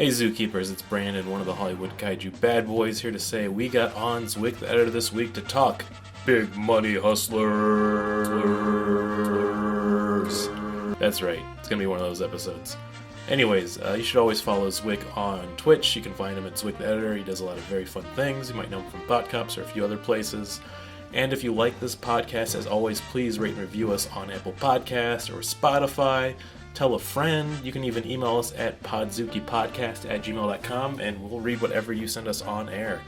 Hey Zookeepers, it's Brandon, one of the Hollywood Kaiju bad boys, here to say we got on Zwick the Editor this week to talk Big Money Hustlers. That's right, it's gonna be one of those episodes. Anyways, you should always follow Zwick on Twitch. You can find him at Zwick the Editor. He does a lot of very fun things. You might know him from Thought Cops or a few other places. And if you like this podcast, as always, please rate and review us on Apple Podcasts or Spotify. Tell a friend. You can even email us at podzookipodcast@gmail.com, and we'll read whatever you send us on air.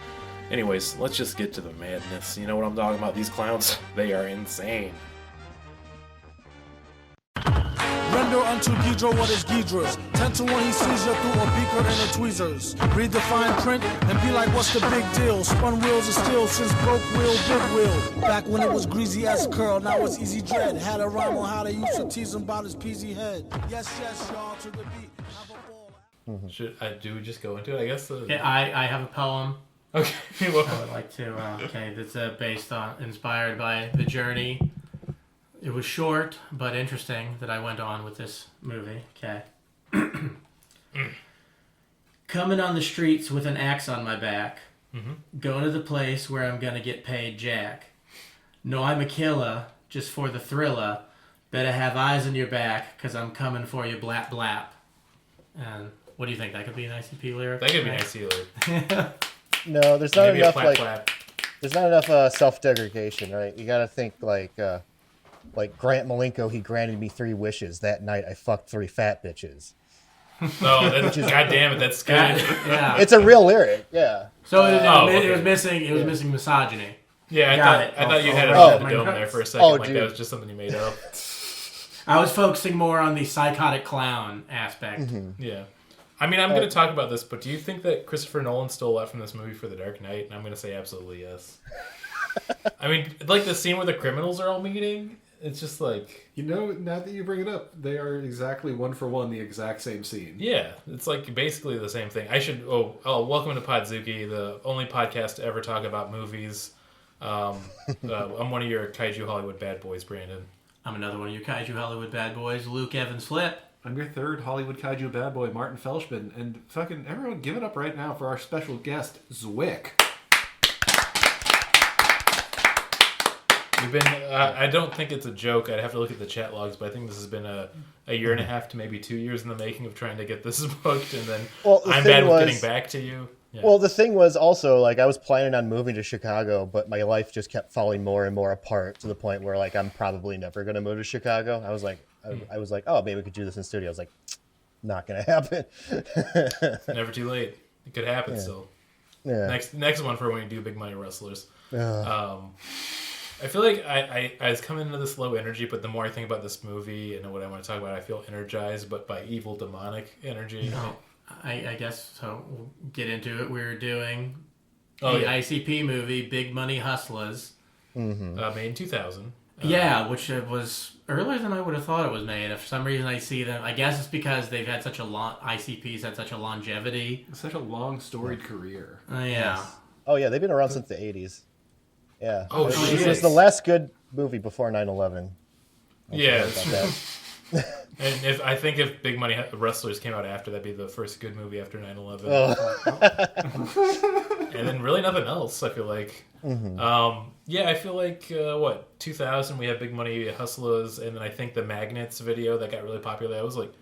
Anyways, let's just get to the madness. You know what I'm talking about? These clowns, they are insane. Render unto Ghidra what is Ghidra's. 10 to 1 he sees you through a beaker and a tweezers. Read the fine print and be like, what's the big deal? Spun wheels of steel since broke wheel, big wheel. Back when it was greasy as curl, now it's easy dread. Had a rhyme on how they used to tease him about his peasy head. Yes, y'all, to the beat. Do we just go into it? I guess. I have a poem. Okay. Well, I would like to. That's inspired by the journey. It was short but interesting that I went on with this movie. Okay. Coming on the streets with an axe on my back. Going to the place where I'm gonna get paid jack. No, I'm a killer, just for the thriller. Better have eyes on your back, cause I'm coming for you, blap blap. And what do you think? That could be an ICP lyric? That could be an ICP lyric. No, there's not Maybe enough flap. There's not enough self-degradation, right? You gotta think like Grant Malenko, he granted me 3 wishes. That night I fucked 3 fat bitches. Oh, that's God damn it, that's good. Yeah. It's a real lyric, yeah. So it was missing misogyny. Yeah, I thought you had it Oh, on the dome there for a second, like dude. that was just something you made up. I was focusing more on the psychotic clown aspect. Yeah. I mean, I'm going to talk about this, but do you think that Christopher Nolan stole a lot from this movie for The Dark Knight? And I'm going to say absolutely yes. I mean, like the scene where the criminals are all meeting, it's just like... You know, now that you bring it up, they are exactly one for one the exact same scene. Yeah, it's like basically the same thing. Welcome to Podzooky, the only podcast to ever talk about movies. I'm one of your Kaiju Hollywood bad boys, Brandon. I'm another one of your Kaiju Hollywood bad boys, Luke Evans Flip. I'm your third Hollywood Kaiju bad boy, Martin Felshman. And fucking everyone give it up right now for our special guest, Zwick. We've been, I don't think it's a joke. I'd have to look at the chat logs, but I think this has been a year and a half to maybe 2 years in the making of trying to get this booked, and then I'm bad with getting back to you. Yeah. Well, the thing was also, like, I was planning on moving to Chicago, but my life just kept falling more and more apart to the point where, like, I'm probably never going to move to Chicago. I was like, oh, maybe we could do this in studio. I was like, not going to happen. Never too late. It could happen still. Yeah. Next one for when we do Big Money Hustlers. I feel like I was coming into this low energy, but the more I think about this movie and what I want to talk about, I feel energized, but by evil, demonic energy. No, I guess so. We'll get into it. We're doing the ICP movie, Big Money Hustlas. Made in 2000. Which was earlier than I would have thought it was made. For some reason, I see them. I guess it's because they've had such a ICPs had such a longevity. Such a long, storied career. Yeah. Yes. Oh, yeah, they've been around since the 80s. Yeah. Oh, shit. It was the last good movie before 9/11. Yeah. And I think if Big Money Hustlers came out after, that'd be the first good movie after 9/11. And then really nothing else, I feel like. I feel like, 2000, we have Big Money Hustlers, and then I think the Magnets video that got really popular, I was like,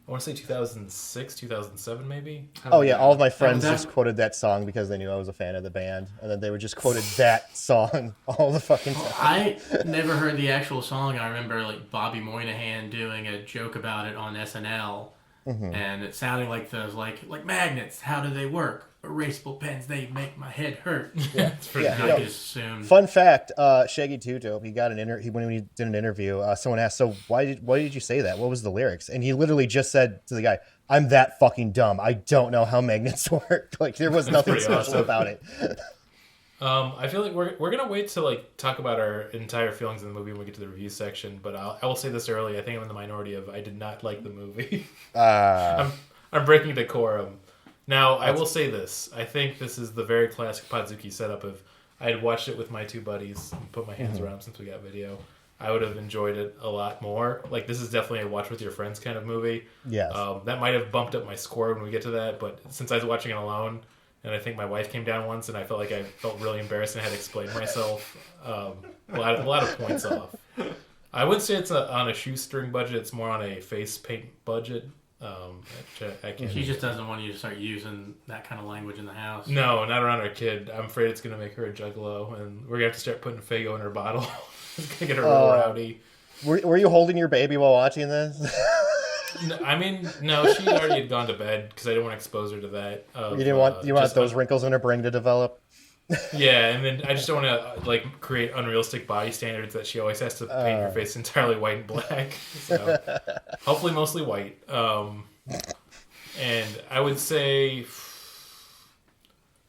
I want to say 2006, 2007 maybe? All of my friends just quoted that song because they knew I was a fan of the band, and then they were just quoted that song all the fucking time. I never heard the actual song. I remember like Bobby Moynihan doing a joke about it on SNL, and it sounded like those like magnets. How do they work? Erasable pens, they make my head hurt. Yeah, it's pretty good. I just assumed. Fun fact: Shaggy Two Dope. He got when he did an interview. Someone asked, "So why did you say that? What was the lyrics?" And he literally just said to the guy, "I'm that fucking dumb. I don't know how magnets work." Like there was nothing special about it. I feel like we're gonna wait to like talk about our entire feelings in the movie when we get to the review section. But I will say this early. I think I'm in the minority of I did not like the movie. I'm breaking decorum. Now, I will say this. I think this is the very classic Podzooky setup of I had watched it with my 2 buddies and put my hands around since we got video. I would have enjoyed it a lot more. Like, this is definitely a watch with your friends kind of movie. Yes. That might have bumped up my score when we get to that, but since I was watching it alone, and I think my wife came down once, and I felt like I felt really embarrassed and I had to explain myself. A lot of points off. I would say it's on a shoestring budget. It's more on a face paint budget. She just doesn't want you to start using that kind of language in the house. No, not around our kid. I'm afraid it's going to make her a juggalo, and we're going to have to start putting Faygo in her bottle. It's going to get her real rowdy. Were you holding your baby while watching this? No, I mean, no, she already had gone to bed because I didn't want to expose her to that. You didn't want those wrinkles in her brain to develop? Yeah, and then I just don't want to like create unrealistic body standards that she always has to paint her face entirely white and black. So hopefully mostly white. And I would say,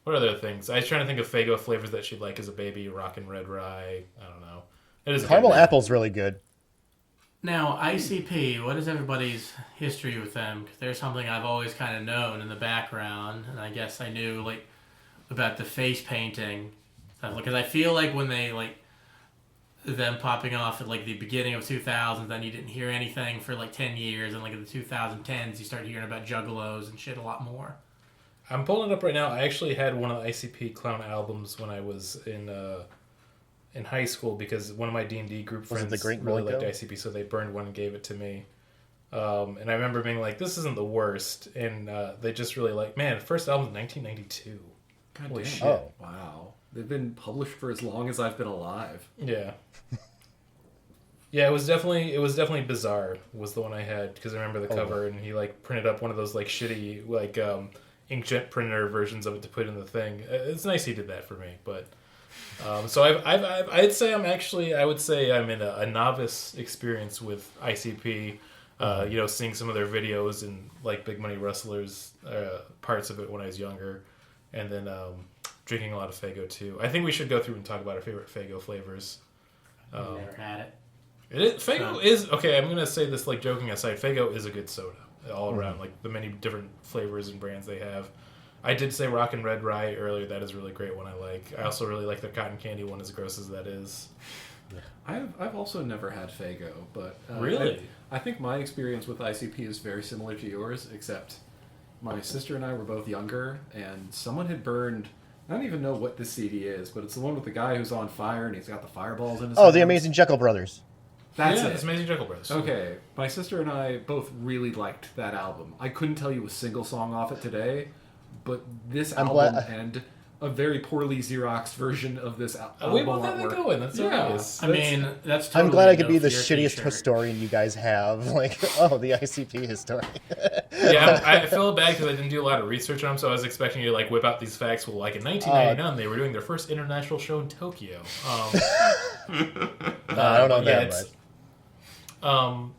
what other things? I was trying to think of Faygo flavors that she'd like as a baby. Rockin' Red Rye. I don't know. It is Caramel apple's really good. Now, ICP, what is everybody's history with them? Because there's something I've always kind of known in the background, and I guess I knew like about the face painting stuff. Because I feel like when they like them popping off at like the beginning of 2000s, then you didn't hear anything for like 10 years, and like in the 2010s, you started hearing about juggalos and shit a lot more. I'm pulling it up right now. I actually had one of the ICP clown albums when I was in high school because one of my D&D group friends really liked ICP, so they burned one and gave it to me. And I remember being like, this isn't the worst. And they just really like, man, first album was 1992. God Holy damn. shit. Oh. Wow. They've been published for as long as I've been alive. Yeah. Yeah, it was definitely Bizarre was the one I had because I remember the cover and he like printed up one of those like shitty like inkjet printer versions of it to put in the thing. It's nice he did that for me, but so I'd say I would say I'm in a novice experience with ICP. Seeing some of their videos and like Big Money Hustlers parts of it when I was younger, and then drinking a lot of Faygo too. I think we should go through and talk about our favorite Faygo flavors. I've never had it. Faygo is okay. I'm gonna say this like joking aside. Faygo is a good soda all around. Like the many different flavors and brands they have. I did say Rockin' Red Rye earlier. That is a really great one I like. I also really like their cotton candy one, as gross as that is. I've also never had Faygo, but really, I think my experience with ICP is very similar to yours, except my sister and I were both younger, and someone had burned. I don't even know what this CD is, but it's the one with the guy who's on fire and he's got the fireballs in his hands. The Amazing Jekyll Brothers. That's it. It's Amazing Juggalo Brothers. Okay, my sister and I both really liked that album. I couldn't tell you a single song off it today, but this album and a very poorly Xeroxed version of this album. We both have that going. That's so nice. I mean, that's totally I'm glad I could be the future shittiest t-shirt. historian you guys have. Like, the ICP historian. Yeah, I feel bad because I didn't do a lot of research on them, so I was expecting you to like whip out these facts. Well, like in 1999, they were doing their first international show in Tokyo. I don't know that much. Tell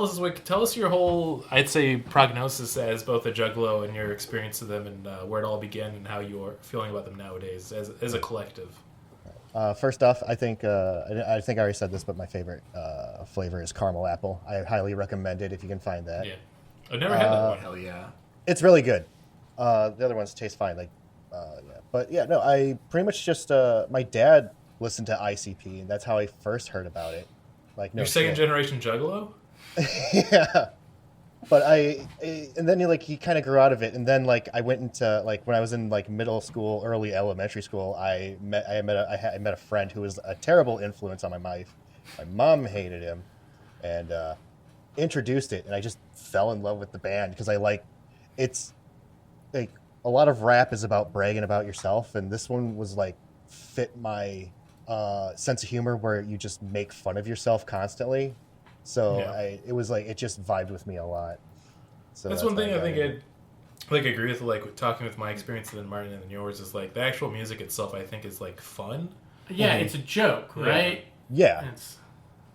us, Zwick, tell us your whole, I'd say, prognosis as both a juggalo and your experience of them and where it all began and how you're feeling about them nowadays as a collective. First off, I think I already said this, but my favorite flavor is caramel apple. I highly recommend it if you can find that. Yeah, I've never had that one. Hell yeah. It's really good. The other ones taste fine. I pretty much just my dad listened to ICP, and that's how I first heard about it. Like, no Your second generation juggalo? Yeah. But and then he kind of grew out of it, and then like I went into like when I was in like middle school, early elementary school, I met a friend who was a terrible influence on my life. My mom hated him, and introduced it, and I just fell in love with the band because it's like a lot of rap is about bragging about yourself, and this one was like fit my sense of humor where you just make fun of yourself constantly. So yeah. It just vibed with me a lot. So that's one thing I think I'd like agree with, like talking with my experience and then Martin and then yours is like the actual music itself I think is like fun. Yeah, it's a joke, right? Yeah. It's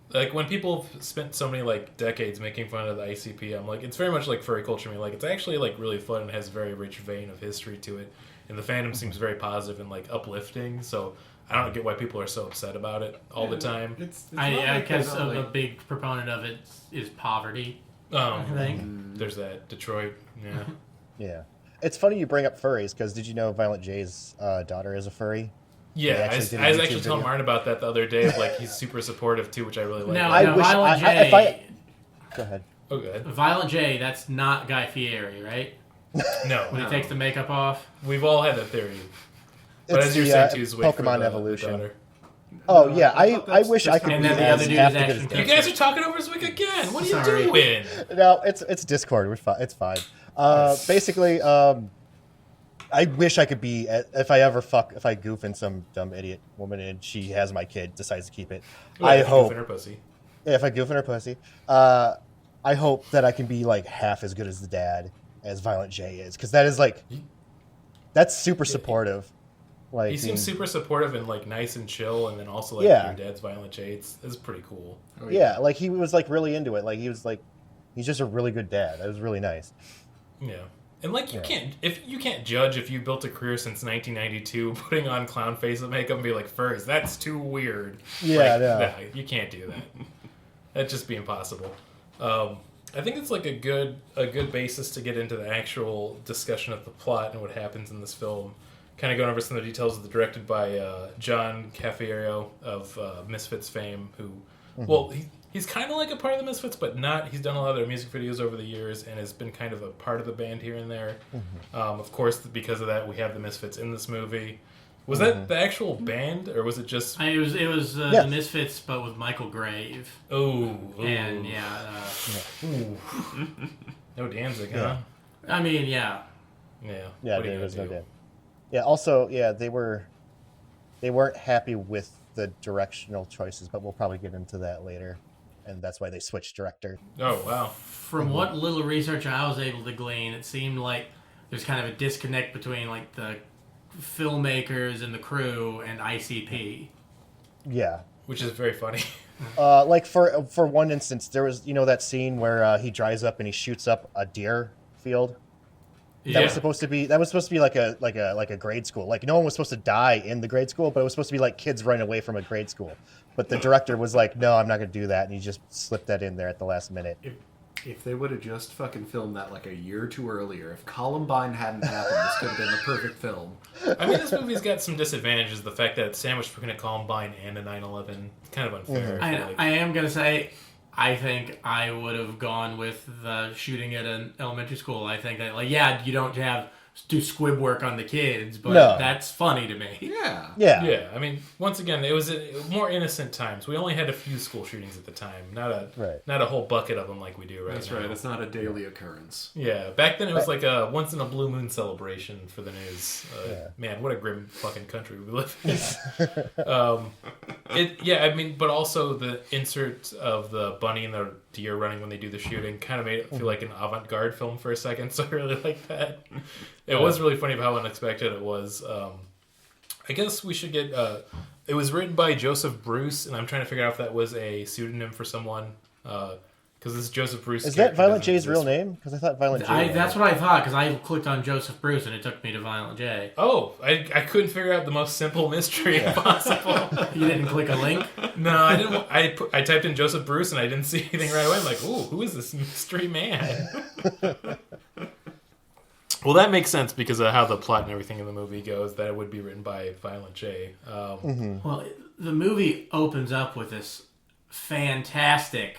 like when people spent so many like decades making fun of the ICP, I'm like it's very much like furry culture to me. Like it's actually like really fun and has a very rich vein of history to it. And the fandom seems very positive and like uplifting. So I don't get why people are so upset about it all the time. I guess a big proponent of it is poverty. I think. There's that. Detroit. Yeah. Yeah. It's funny you bring up furries because did you know Violent J's daughter is a furry? Yeah, I was did a actually YouTube telling video. Martin about that the other day. Like, he's super supportive too, which I really like. No, I no, wish Violent I- if J. Go ahead. Oh, good. Violent J, that's not Guy Fieri, right? No, When he takes the makeup off. we've all had that theory. But It's as you're the, saying too, is wait for Pokemon the Evolution. daughter. Oh No, yeah, I thought I wish I that's could And be then the as other dude half is the good Ashton as You Kutcher. guys are talking over Zwick again. What are Sorry. you doing? No, it's Discord. It's fine. Basically, I wish I could be if I goof in some dumb idiot woman and she has my kid, decides to keep it. I hope Her pussy. if I goof in her pussy, I hope that I can be like half as good as the dad as Violent J is, because that is like that's super supportive. Like He seems super supportive and like nice and chill, and then also like Yeah. your dad's Violent J. It's pretty cool. Oh, yeah, like he was like really into it. Like he was like he's just a really good dad. That was really nice. Yeah. And like you can't judge if you built a career since 1992 putting on clown face and makeup and be like furs. That's too weird. Yeah, like, no. nah, you can't do that. That'd just be impossible. I think it's like a good basis to get into the actual discussion of the plot and what happens in this film. Kind of going over some of the details of the directed by John Cafiero of Misfits fame, who, well, he's kind of like a part of the Misfits, but not. He's done a lot of their music videos over the years and has been kind of a part of the band here and there. Of course, because of that, we have the Misfits in this movie. Was that the actual band, or was it just... It was Yes. the Misfits, but with Michael Grave. Oh, And no Danzig, huh? I mean, yeah. Yeah. Yeah, What are you there was gonna no do? dad. Yeah, also, yeah, they weren't happy with the directional choices, but we'll probably get into that later. And that's why they switched director. Oh, wow. From what little research I was able to glean, it seemed like there's kind of a disconnect between like the filmmakers and the crew and ICP. Yeah. Which is very funny. Like for one instance, there was that scene where he drives up and he shoots up a deer field. That was supposed to be like a grade school. Like no one was supposed to die in the grade school, but it was supposed to be like kids running away from a grade school. But the director was like, "No, I'm not going to do that," and he just slipped that in there at the last minute. If they would have just fucking filmed that like a year or two earlier, if Columbine hadn't happened, this could have been the perfect film. I mean, this movie's got some disadvantages. The fact that it's sandwiched between a Columbine and a 9/11. It's kind of unfair. I feel like. I am going to say, I think I would have gone with the shooting at an elementary school. I think that, like, yeah, you don't do squib work on the kids, but No. that's funny to me. Yeah. Yeah, I mean, once again, it was more innocent times. We only had a few school shootings at the time, not a whole bucket of them like we do right That's now. right. It's not a daily occurrence. Yeah, back then it was like a once in a blue moon celebration for the news. Man, what a grim fucking country we live in. I mean, but also the insert of the bunny and the deer running when they do the shooting kind of made it feel like an avant-garde film for a second, so I really like that. It was really funny how unexpected it was. I guess we should get... it was written by Joseph Bruce, and I'm trying to figure out if that was a pseudonym for someone. Because this Joseph Bruce... Is that Violent J's real name? Because I thought Violent J. That's what I thought, because I clicked on Joseph Bruce and it took me to Violent J. Oh, I couldn't figure out the most simple mystery possible. You didn't click a link? No, I didn't. I typed in Joseph Bruce and I didn't see anything right away. I'm like, ooh, who is this mystery man? Well, that makes sense because of how the plot and everything in the movie goes, that it would be written by Violent J. Well, the movie opens up with this fantastic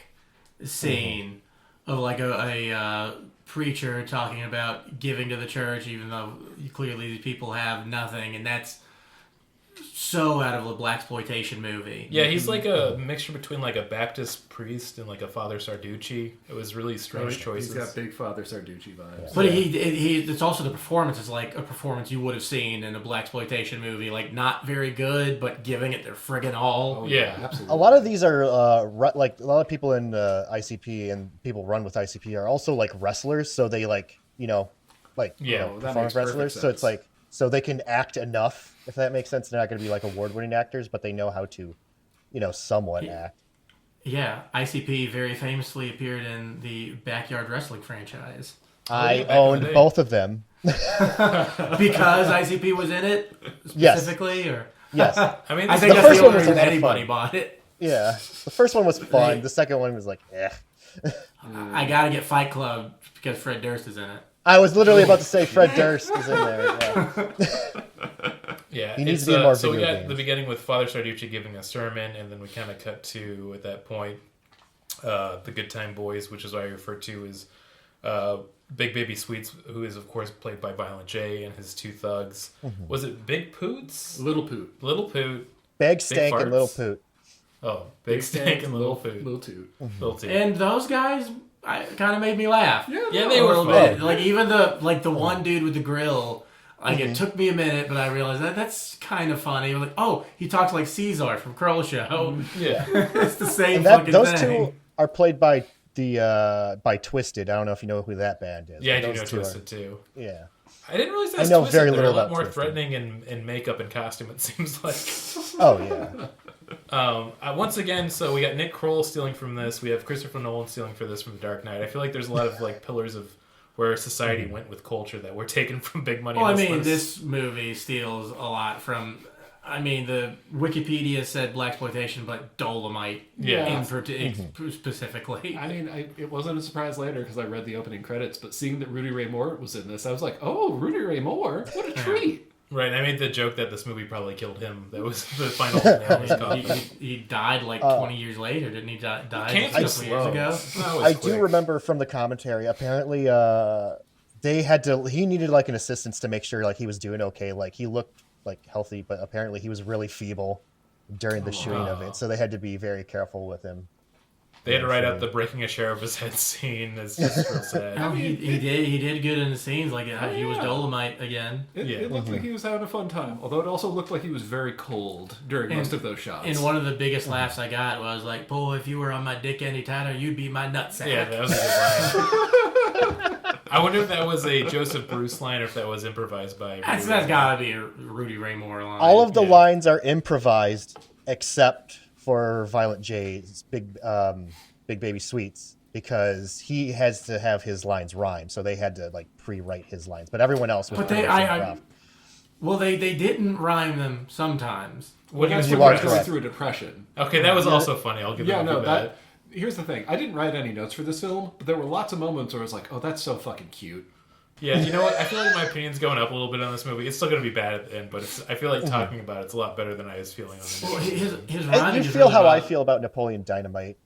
scene of like a preacher talking about giving to the church, even though clearly these people have nothing, and that's so out of a blaxploitation movie. Yeah, he's like a mixture between like a Baptist priest and like a Father Sarducci. It was really strange choices. He's got big Father Sarducci vibes. But it's also the performance is like a performance you would have seen in a blaxploitation movie, like not very good, but giving it their friggin' all. Oh, yeah. Absolutely. A lot of these are like a lot of people in ICP and people run with ICP are also like wrestlers, so they that performance makes wrestlers. perfect So it's sense. like they can act enough, if that makes sense. They're not going to be like award-winning actors, but they know how to, somewhat act. Yeah, ICP very famously appeared in the Backyard Wrestling franchise. I back in the owned day. both of them. Because ICP was in it specifically, or Yes. I mean, I this think is- that's first the one only was a reason lot of anybody fun. bought it. Yeah. The first one was fun. The second one was like, eh. I gotta get Fight Club because Fred Durst is in it. I was literally about to say Fred Durst is in there. Yeah. Yeah, he needs to be more so we video got games. the beginning with Father Sarducci giving a sermon, and then we kind of cut to, at that point, the Good Time Boys, which is what I refer to as Big Baby Sweets, who is, of course, played by Violent J, and his two thugs. Was it Big Poots? Little Poot. Little Poot. Big Stank and Farts? Little Poot. Oh, Big Stank and Little Poot. Little Toot. Little Toot. And those guys kind of made me laugh. Yeah, they a were little fun. bit. Like even the one dude with the grill. Like it took me a minute, but I realized that's kind of funny. Like, oh, he talks like Caesar from Kroll Show. Yeah. It's the same And fucking those thing. two are played by by Twisted. I don't know if you know who that band is. Yeah, I but do those know two are- Twisted, too. Yeah. I didn't realize I that's know Twisted. very They're little a lot about more Twisted. threatening in makeup and costume, it seems like. Oh yeah. Once again, so we got Nick Kroll stealing from this. We have Christopher Nolan stealing for this from The Dark Knight. I feel like there's a lot of like pillars of where society went with culture that were taken from Big Money Well, I Hustlas. mean, this movie steals a lot from. I mean, the Wikipedia said blaxploitation, but Dolomite, Yeah. specifically. I mean, it wasn't a surprise later because I read the opening credits, but seeing that Rudy Ray Moore was in this, I was like, oh, Rudy Ray Moore? What a treat. Right, I made the joke that this movie probably killed him. That was the final nail in his coffin. he died like 20 years later, didn't he? Died Can't a be couple years slow. ago. That was I quick. do remember from the commentary. Apparently, they had to. He needed like an assistance to make sure like he was doing okay. Like he looked like healthy, but apparently he was really feeble during the shooting of it. So they had to be very careful with him. They had to write out the breaking a share of his head scene. It's just real sad. No, he did good in the scenes. Like he was Dolomite again. It looked like he was having a fun time, although it also looked like he was very cold during most of those shots. And one of the biggest laughs I got was like, "Boy, if you were on my dick any tighter, you'd be my nutsack." Yeah, that was a good line. I wonder if that was a Joseph Bruce line or if that was imposed by. That's gotta be a Rudy Ray Moore line. All of the Yeah. lines are improvised except for Violent J's Big Baby Sweets because he has to have his lines rhyme, so they had to like pre-write his lines. But everyone else was. But pretty much improv. well, they didn't rhyme them sometimes. What That's he you was are when he was correct. through a depression. Okay, that was also funny. I'll give Yeah, them no, that. here's the thing. I didn't write any notes for this film, but there were lots of moments where I was like, oh, that's so fucking cute. Yeah, you know what? I feel like my opinion's going up a little bit on this movie. It's still going to be bad at the end, but I feel like talking about it's a lot better than I was feeling on the Well, movie. his And rhyming you is feel really how I bad. feel about Napoleon Dynamite.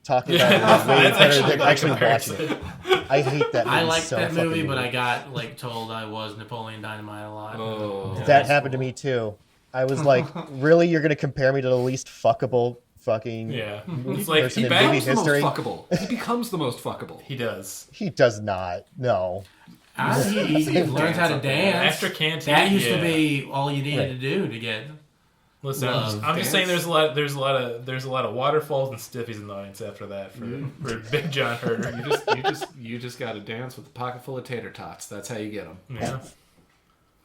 Talking Yeah, about it is way that's better actually than a good actually watching comparison. it. I hate that movie I liked so that fucking movie, but much. I got like told I was Napoleon Dynamite a lot. Oh. Yeah. That happened to me too. I was like, really? You're going to compare me to the least fuckable fucking Yeah. It's like, person he in bagged movie Becomes the most history? fuckable. He becomes the most fuckable. He does. He does not. No. He learns how to dance. After Canteen, That used yeah. to be all you needed Right. to do to get. Listen, Love. I'm just saying there's a lot of waterfalls and stiffies in the audience after that for Big John Herder. You just got to dance with a pocket full of tater tots. That's how you get them. Yeah.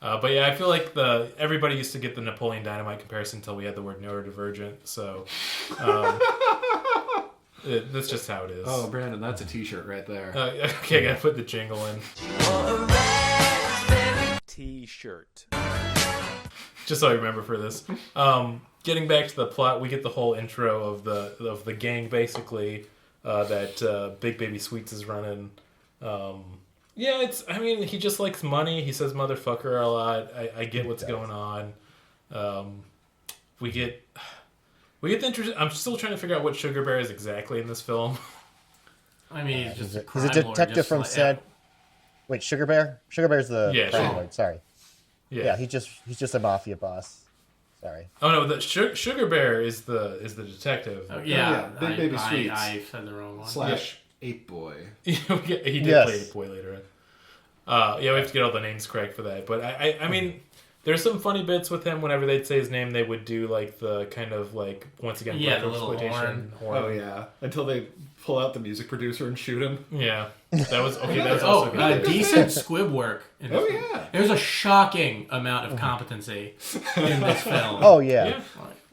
But yeah, I feel like everybody used to get the Napoleon Dynamite comparison until we had the word neurodivergent. So that's just how it is. Oh, Brandon, that's a T-shirt right there. Okay, I gotta put the jingle in. T-shirt. Just so I remember for this. Getting back to the plot, we get the whole intro of the gang basically that Big Baby Sweets is running. Yeah, he just likes money. He says motherfucker a lot. I get what's going on. We get the interest. I'm still trying to figure out what Sugar Bear is exactly in this film. I mean, he's just a He's crime a lord, detective just from like- Sad. Wait, Sugar Bear? Sugar Bear's the Yeah, crime sure. lord. Sorry. Yeah. Yeah, he's just a mafia boss. Sorry. Oh no, the Sugar Bear is the detective. Oh, yeah, Big Baby Sweets. I said the wrong one. Slash Ape Boy. he did Yes. play Ape Boy later on. Yeah, we have to get all the names correct for that. But I mean, there's some funny bits with him. Whenever they'd say his name, they would do like the kind of like once again Yeah, black the little exploitation horn. Oh yeah, until they pull out the music producer and shoot him. Yeah, that was okay. That was also good. Decent squib work. In this Oh, film. yeah. There's a shocking amount of competency in this film. Oh yeah. Yeah.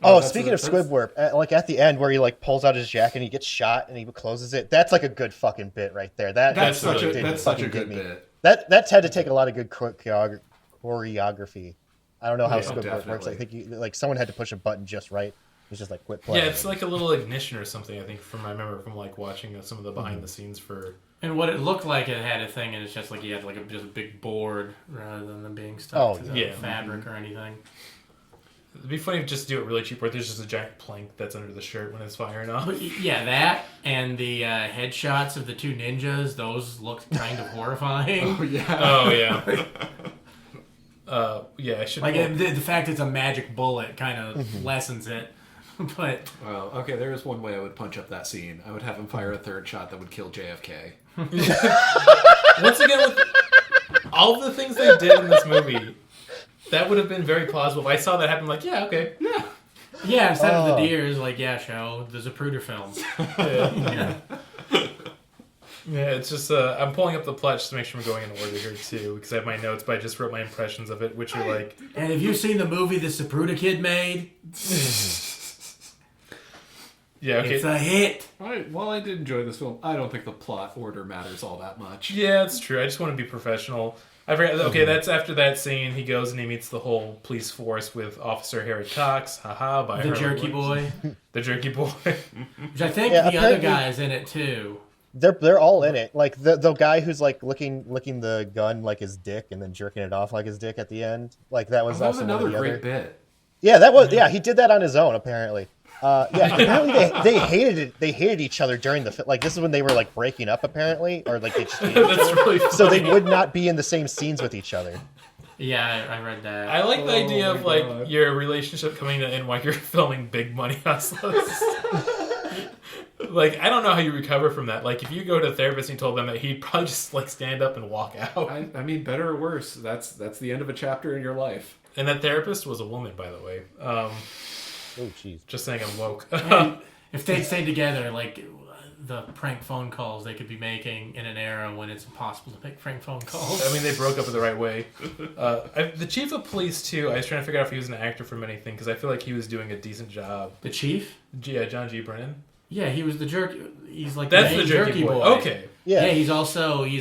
Oh, that's speaking a- of Squidward, like at the end where he like pulls out his jacket and he gets shot and he closes it. That's like a good fucking bit right there. That's such really a did such a fucking good get me. bit. That's had to take a lot of good choreography. I don't know how Yeah, Squidward works. definitely. I think like someone had to push a button just right. He's just like quit playing. Yeah, it's like a little ignition or something. I think I remember from like watching some of the behind the scenes for. And what it looked like, it had a thing, and it's just like he had like just a big board rather than them being stuck Oh, to the yeah. fabric or anything. It'd be funny if just do it really cheap, where there's just a giant plank that's under the shirt when it's firing off. Yeah, that and the headshots of the two ninjas, those looked kind of horrifying. Oh yeah. Oh yeah. Yeah, I should. Like the fact it's a magic bullet kind of lessens it. But Well, okay, there is one way I would punch up that scene. I would have him fire a third shot that would kill JFK. Once again, with all the things they did in this movie, that would have been very plausible. If I saw that happen, like, yeah, okay. yeah, instead of the deers, like, yeah, show the Zapruder films. Yeah, it's just, I'm pulling up the plot just to make sure I'm going in order here, too, because I have my notes, but I just wrote my impressions of it, which are like... And have you seen the movie the Zapruder kid made? Yeah, okay. It's a hit. While I did enjoy this film, I don't think the plot order matters all that much. Yeah, it's true. I just want to be professional. I forgot. Okay, that's after that scene. He goes and he meets the whole police force with Officer Harry Cox. Haha, by The Harlan jerky Williams. boy. The jerky boy. Which I think Yeah, the other apparently- guy is in it, too. They're all in it. Like the guy who's like licking the gun like his dick and then jerking it off like his dick at the end. Like that was That was also one of another the great other... bit. Yeah, that was he did that on his own apparently. Apparently they hated it. They hated each other during the like. This is when they were like breaking up apparently, or like they just hated each That's other. really funny. So they would not be in the same scenes with each other. Yeah, I read that. I like the idea of my like God. your relationship coming to an end while you're filming Big Money Hustlas. Like, I don't know how you recover from that. Like, if you go to a therapist and you told them that, he'd probably just like stand up and walk out. I mean, better or worse, that's the end of a chapter in your life. And that therapist was a woman, by the way. Oh jeez. Just saying, I'm woke. And if they stayed together, like the prank phone calls they could be making in an era when it's impossible to make prank phone calls. I mean, they broke up in the right way. The chief of police, too, I was trying to figure out if he was an actor from anything, because I feel like he was doing a decent job. The chief? Yeah, John G. Brennan. Yeah, he was the jerk. He's like That's the the main jerky boy. Okay. Yeah, Yeah. he's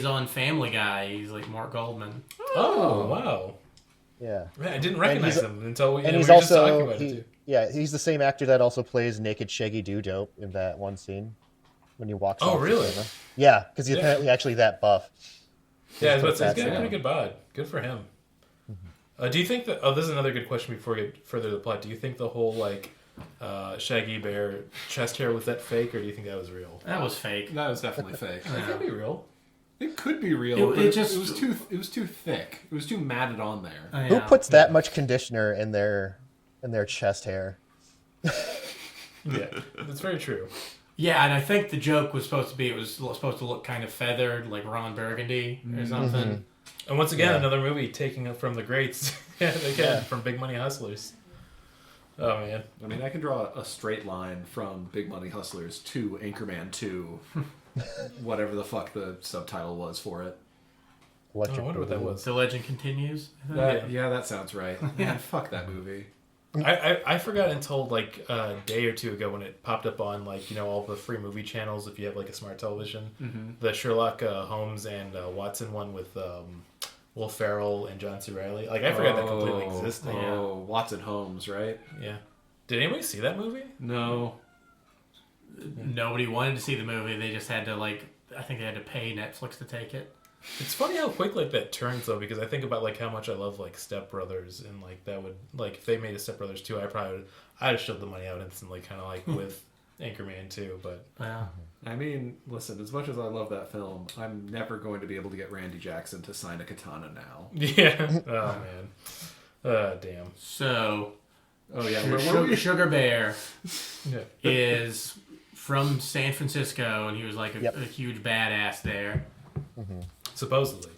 on Family Guy. He's like Mark Goldman. Oh, wow. Yeah. Man, I didn't recognize him until we, And we he's were just talking also about it, too. he's the same actor that also plays Naked Shaggy Dope in that one scene when he walks. Oh, off the really? camera. Yeah, because he's Yeah. apparently actually that buff. Yeah, I was about to say, he's got a Yeah. pretty good bod. Good for him. Do you think that... Oh, this is another good question before we get further to the plot. Do you think the whole, like, Shaggy Bear chest hair, was that fake, or do you think that was real? That was fake. That was definitely fake. It could be real. It could be real. It but just- it was too thick. It was too matted on there. Oh, Who yeah. puts that much conditioner in their chest hair? Yeah, that's very true. Yeah, and I think the joke was supposed to be it was supposed to look kind of feathered, like Ron Burgundy or something. And once again, Yeah. another movie taking it from the greats. From Big Money Hustlers. Oh, man. I mean, I can draw a straight line from Big Money Hustlers to Anchorman 2, whatever the fuck the subtitle was for it. I wonder what that was. The legend continues. I think. Yeah, that sounds right. Man, fuck that movie. I forgot until like a day or two ago when it popped up on like, you know, all the free movie channels if you have like a smart television. The Sherlock Holmes and Watson one with Will Ferrell and John C. Reilly. Like, I forgot that completely existed. Oh, Watson Holmes, right? Yeah. Did anybody see that movie? No. Nobody wanted to see the movie. They just had to I think they had to pay Netflix to take it. It's funny how quick like that turns though, because I think about like how much I love like Step Brothers, and like that would like if they made a Step Brothers 2, I'd have shelled the money out instantly, kind of like with Anchorman 2. But Yeah. I mean, listen, as much as I love that film, I'm never going to be able to get Randy Jackson to sign a katana now. yeah, oh man, damn. So, Oh, yeah. Where were we? Sugar Bear Yeah. is from San Francisco, and he was like Yep. a huge badass there. Supposedly.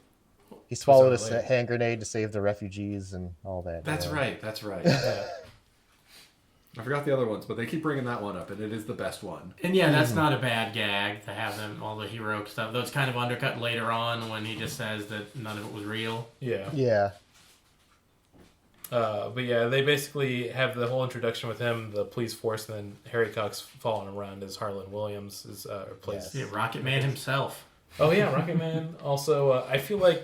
He swallowed Sounds a like- hand grenade to save the refugees and all that. That's yeah. right. That's right. I forgot the other ones, but they keep bringing that one up, and it is the best one. And yeah, that's not a bad gag to have them all the heroic stuff. Though it's kind of undercut later on when he just says that none of it was real. Yeah. Yeah. But yeah, they basically have the whole introduction with him, the police force, and then Harry Cox following around as Harlan Williams is plays. Yeah, Rocket Man himself. Oh yeah, Rocket Man. Also, I feel like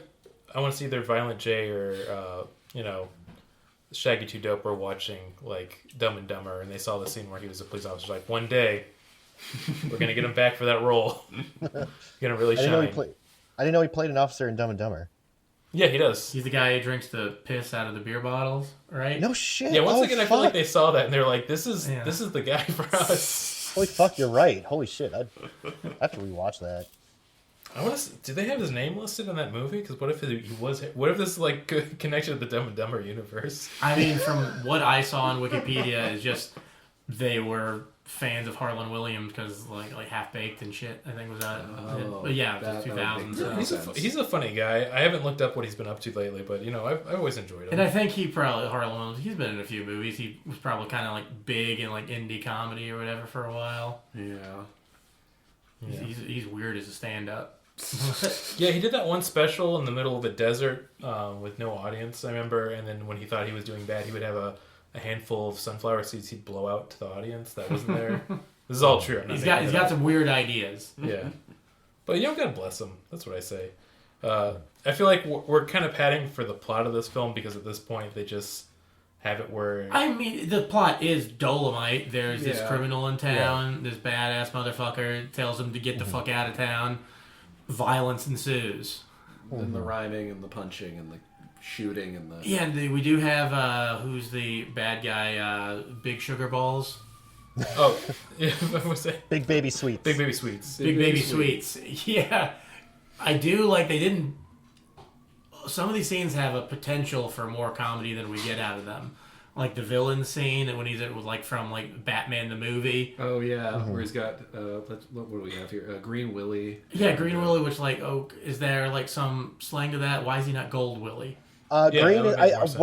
I want to see either Violent J or Shaggy 2 Dope were watching like Dumb and Dumber, and they saw the scene where he was a police officer. Like, one day, we're gonna get him back for that role. Gonna really I didn't know shine. he played an officer in Dumb and Dumber. Yeah, he does. He's the guy who drinks the piss out of the beer bottles, right? No shit. Yeah, once again, I feel like fuck. they saw that and they're like, "This is the guy for us." Holy fuck, you're right. Holy shit, I have to rewatch that. I want to. Do they have his name listed in that movie? Because what if he was? What if this is like connected to the Dumb and Dumber universe? I mean, from what I saw on Wikipedia, is just they were fans of Harlan Williams because like Half Baked and shit. I think was that. But yeah, that 2000s. would make So. He's a funny guy. I haven't looked up what he's been up to lately, but I've always enjoyed him. And I think Harlan Williams, he's been in a few movies. He was probably kind of like big in like indie comedy or whatever for a while. Yeah. He's weird as a stand-up. Yeah, he did that one special in the middle of the desert with no audience, I remember. And then when he thought he was doing bad, he would have a handful of sunflower seeds he'd blow out to the audience that wasn't there. This is all true. I'm not He's making it got up. some weird ideas. Yeah. But, God bless him. That's what I say. I feel like we're kind of padding for the plot of this film because at this point they just have it where... I mean, the plot is Dolomite. There's this Yeah. criminal in town. This badass motherfucker tells him to get the fuck out of town. Violence ensues. And the rhyming and the punching and the shooting and the... Yeah, and we do have, who's the bad guy, Big Sugar Balls? Oh, yeah, what was that? Big Baby Sweets. Big Baby Sweets. Big Baby Sweets. Yeah. I do like they didn't... Some of these scenes have a potential for more comedy than we get out of them. Like the villain scene, and when he's like from like Batman the movie. Oh yeah, where he's got what do we have here? Green Willie. Yeah, Green Willie, which like, is there like some slang to that? Why is he not Gold Willie? that Green. would make more sense.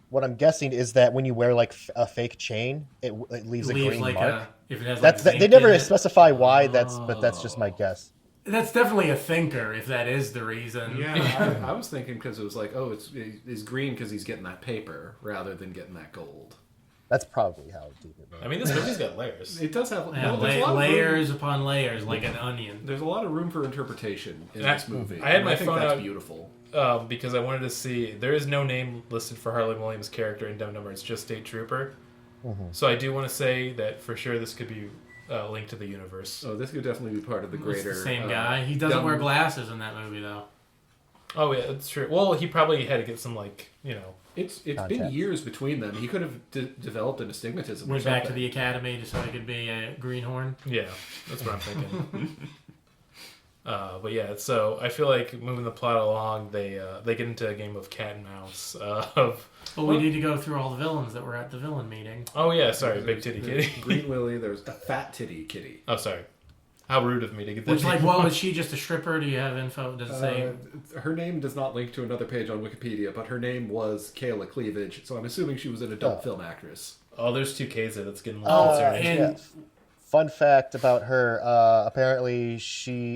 What I'm guessing is that when you wear like a fake chain, it leaves a green like mark. if it has That's like they zinc never in it. specify why. But that's just my guess. That's definitely a thinker, if that is the reason. Yeah, I was thinking because it was like, oh, it's green because he's getting that paper rather than getting that gold. That's probably how deep it I mean, this movie's got layers. It does have Yeah, there's a lot of layers room, upon layers, like an onion. there's a lot of room for interpretation in I- this movie. I had and my I think phone that's out- beautiful. Because I wanted to see... There is no name listed for Harlan Williams' character in Dumb and Dumber. It's just State Trooper. So I do want to say that for sure this could be linked to the universe. So this could definitely be part of the It's greater. the same guy. He doesn't wear glasses in that movie, though. Oh, yeah, that's true. Well, he probably had to get some, like, It's been Contact. years between them. He could have developed an astigmatism. Went or back to something. the academy just so he could be a greenhorn. Yeah, that's what I'm thinking. But yeah, so I feel like moving the plot along, they get into a game of cat and mouse. But we need to go through all the villains that were at the villain meeting. Oh yeah, sorry, Big Titty There's Kitty. Green Willie. There's a Fat Titty Kitty. Oh, sorry. How rude of me to get that. Which, like, what was she? Just a stripper? Do you have info? Does it say? Her name does not link to another page on Wikipedia, but her name was Kayla Cleavage, so I'm assuming she was an adult film actress. Oh, there's two K's there. That's getting a little concerning. and- Yeah. Fun fact about her: apparently,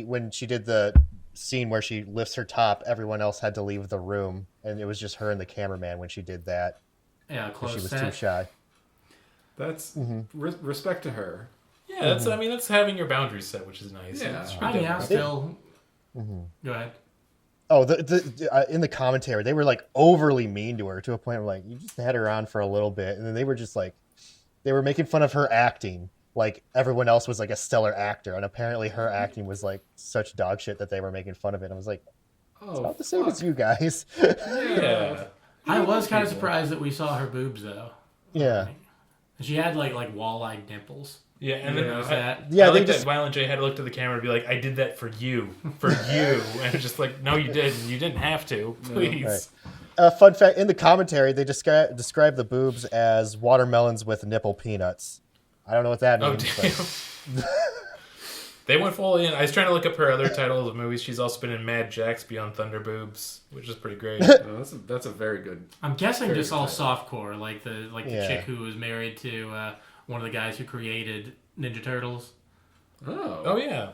when she did the scene where she lifts her top, everyone else had to leave the room, and it was just her and the cameraman when she did that. Yeah, 'Cause close she was set. too shy. That's respect to her. Yeah, that's. I mean, that's having your boundaries set, which is nice. Yeah. It's I mean, I'm ridiculous. still. Go ahead. Oh, in the commentary, they were like overly mean to her to a point where like you just had her on for a little bit, and then they were just like they were making fun of her acting. Like everyone else was like a stellar actor, and apparently her acting was like such dog shit that they were making fun of it. I was like, Oh, not the same as you guys. Yeah. I was kind of surprised that we saw her boobs though. Yeah. She had like wall-eyed nipples. Yeah, and You then notice I, that? Yeah, I they like just- that Violent J had to look to the camera and be like, "I did that for you, and it's just like, no, you didn't. You didn't have to. Please." Right. Fun fact: in the commentary, they describe the boobs as watermelons with nipple peanuts. I don't know what that Oh means. damn. They went full in. I was trying to look up her other titles of movies. She's also been in Mad Jack's Beyond Thunder Boobs, which is pretty great. No, that's a very good. I'm guessing Very just all good softcore, like the Yeah. chick who was married to one of the guys who created Ninja Turtles. Oh yeah,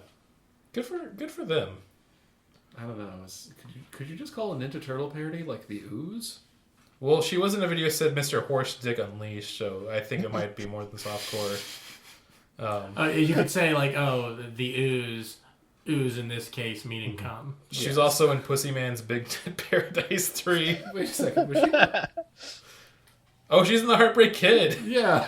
good for them. I don't know. Could you just call a Ninja Turtle parody like the Ooze? Well, she was in a video that said Mr. Horse Dick Unleashed, so I think it might be more than softcore. You could say like, oh, the ooze in this case meaning cum. She's also in Pussy Man's Big Tent Paradise 3. Wait a second. Was she? Oh, she's in The Heartbreak Kid. Yeah.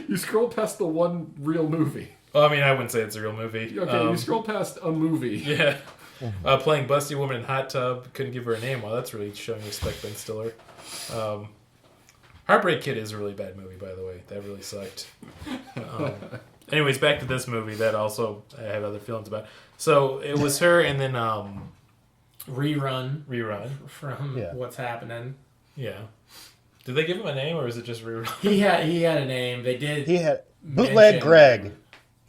You scroll past the one real movie. Well, I mean, I wouldn't say it's a real movie. Okay, you scroll past a movie. Yeah. Playing Busty Woman in Hot Tub. Couldn't give her a name. Well, that's really showing respect, Ben Stiller. Heartbreak Kid is a really bad movie, by the way. That really sucked. Anyways, back to this movie that also I have other feelings about. So it was her and then Rerun from Yeah. What's Happening. Yeah. Did they give him a name or is it just Rerun? He had a name. They did. He had Bootleg Greg.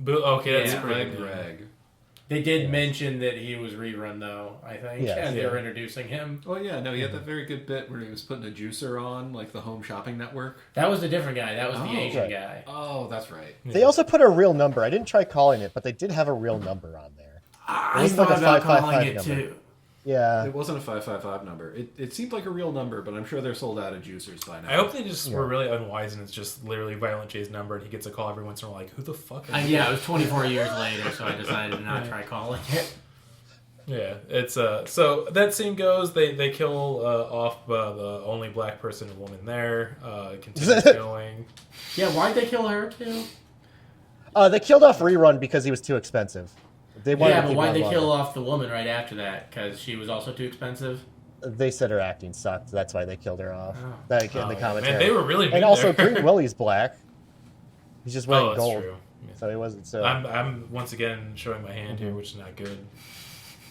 Okay, that's Yeah. pretty Greg. They did mention that he was Rerun, though, I think, Yeah. as they were introducing him. Oh, yeah, no, he had that very good bit where he was putting a juicer on, like the Home Shopping Network. That was a different guy. That was the Asian right. guy. Oh, that's right. They also put a real number. I didn't try calling it, but they did have a real number on there. I was thought like a about 555 calling it, number. too. Yeah. It wasn't a 555 number. It seemed like a real number, but I'm sure they're sold out of juicers by now. I hope they just were really unwise and it's just literally Violent J's number and he gets a call every once in a while like, who the fuck is Yeah, it was 24 years later, so I decided to not try calling it. Yeah, it's so that scene goes. They kill off the only black person and woman there. Continues going. Yeah, why'd they kill her, too? They killed off Rerun because he was too expensive. They wanted Yeah, to but keep why'd him they on kill longer. off the woman right after that? Because she was also too expensive? They said her acting sucked. That's why they killed her off. Oh. That in the Man, commentary. they were really mean and also, there. Green Willie's black. He's just wearing that's gold, true. so he wasn't. So I'm once again showing my hand here, which is not good.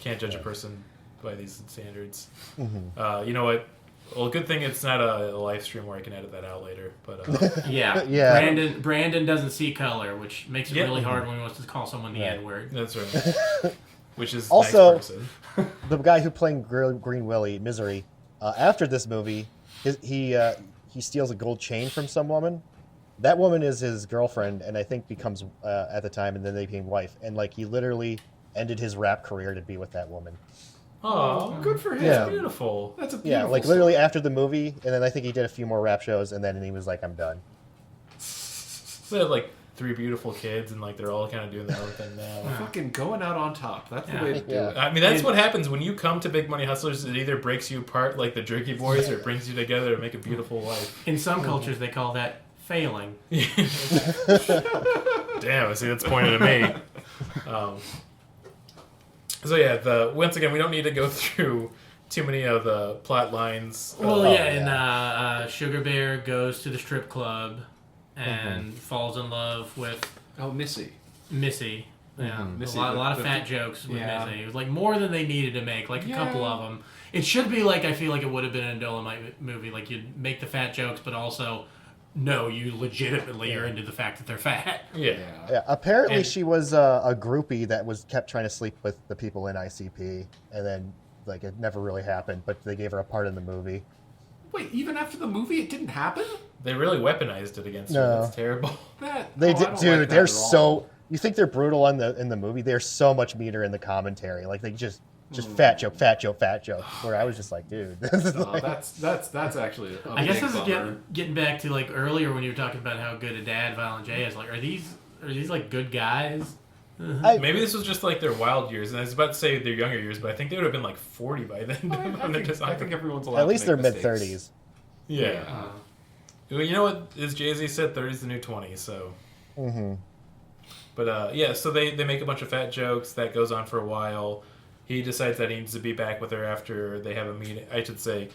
Can't judge a person by these standards. You know what? Well, good thing it's not a live stream where I can edit that out later. But Yeah. Yeah. Brandon doesn't see color, which makes it really hard when he wants to call someone the N-word. that's right. Which is Also- nice person. the guy who played Green Willie, Misery, after this movie, he steals a gold chain from some woman. That woman is his girlfriend, and I think becomes at the time, and then they became wife. And like he literally ended his rap career to be with that woman. Oh, Good for him. Yeah. beautiful. That's a Yeah, beautiful like literally after the movie, and then I think he did a few more rap shows, and then he was like, "I'm done." So they have like 3 beautiful kids, and like they're all kind of doing their own thing now. Fucking going out on top. That's the way to do Yeah. it. I mean, that's what happens when you come to Big Money Hustlers. It either breaks you apart like the Jerky Boys, or it brings you together to make a beautiful life. In some cultures, they call that failing. Damn, see, that's pointed at me. So yeah, once again, we don't need to go through too many of the plot lines. Well, and Sugar Bear goes to the strip club and falls in love with Oh, Missy. Missy. Yeah, Missy, a lot of the- fat jokes with yeah. Missy. It was like more than they needed to make, like a couple of them. It should be like, I feel like it would have been in a Dolomite movie. Like you'd make the fat jokes, but also, no, you legitimately are into the fact that they're fat. Yeah. Yeah, apparently And- she was a groupie that kept trying to sleep with the people in ICP, and then like it never really happened. But they gave her a part in the movie. Wait, even after the movie, it didn't happen? They really weaponized it against her. No. That's terrible. They I did, don't dude. like that They're at all. so. You think they're brutal in the movie? They're so much meaner in the commentary. Like they just fat joke. Where I was just like, dude, this is Oh, like, that's actually. I guess this is bummer. getting back to like earlier when you were talking about how good a dad Violent J is. Like, are these like good guys? Maybe this was just like their wild years, and I was about to say their younger years, but I think they would have been like 40 by then. I think everyone's allowed at least to they're make mid mistakes. 30s. Yeah. Well, you know what? As Jay-Z said, 30's the new 20, so. But yeah, so they make a bunch of fat jokes. That goes on for a while. He decides that he needs to be back with her after they have a meeting. I should say,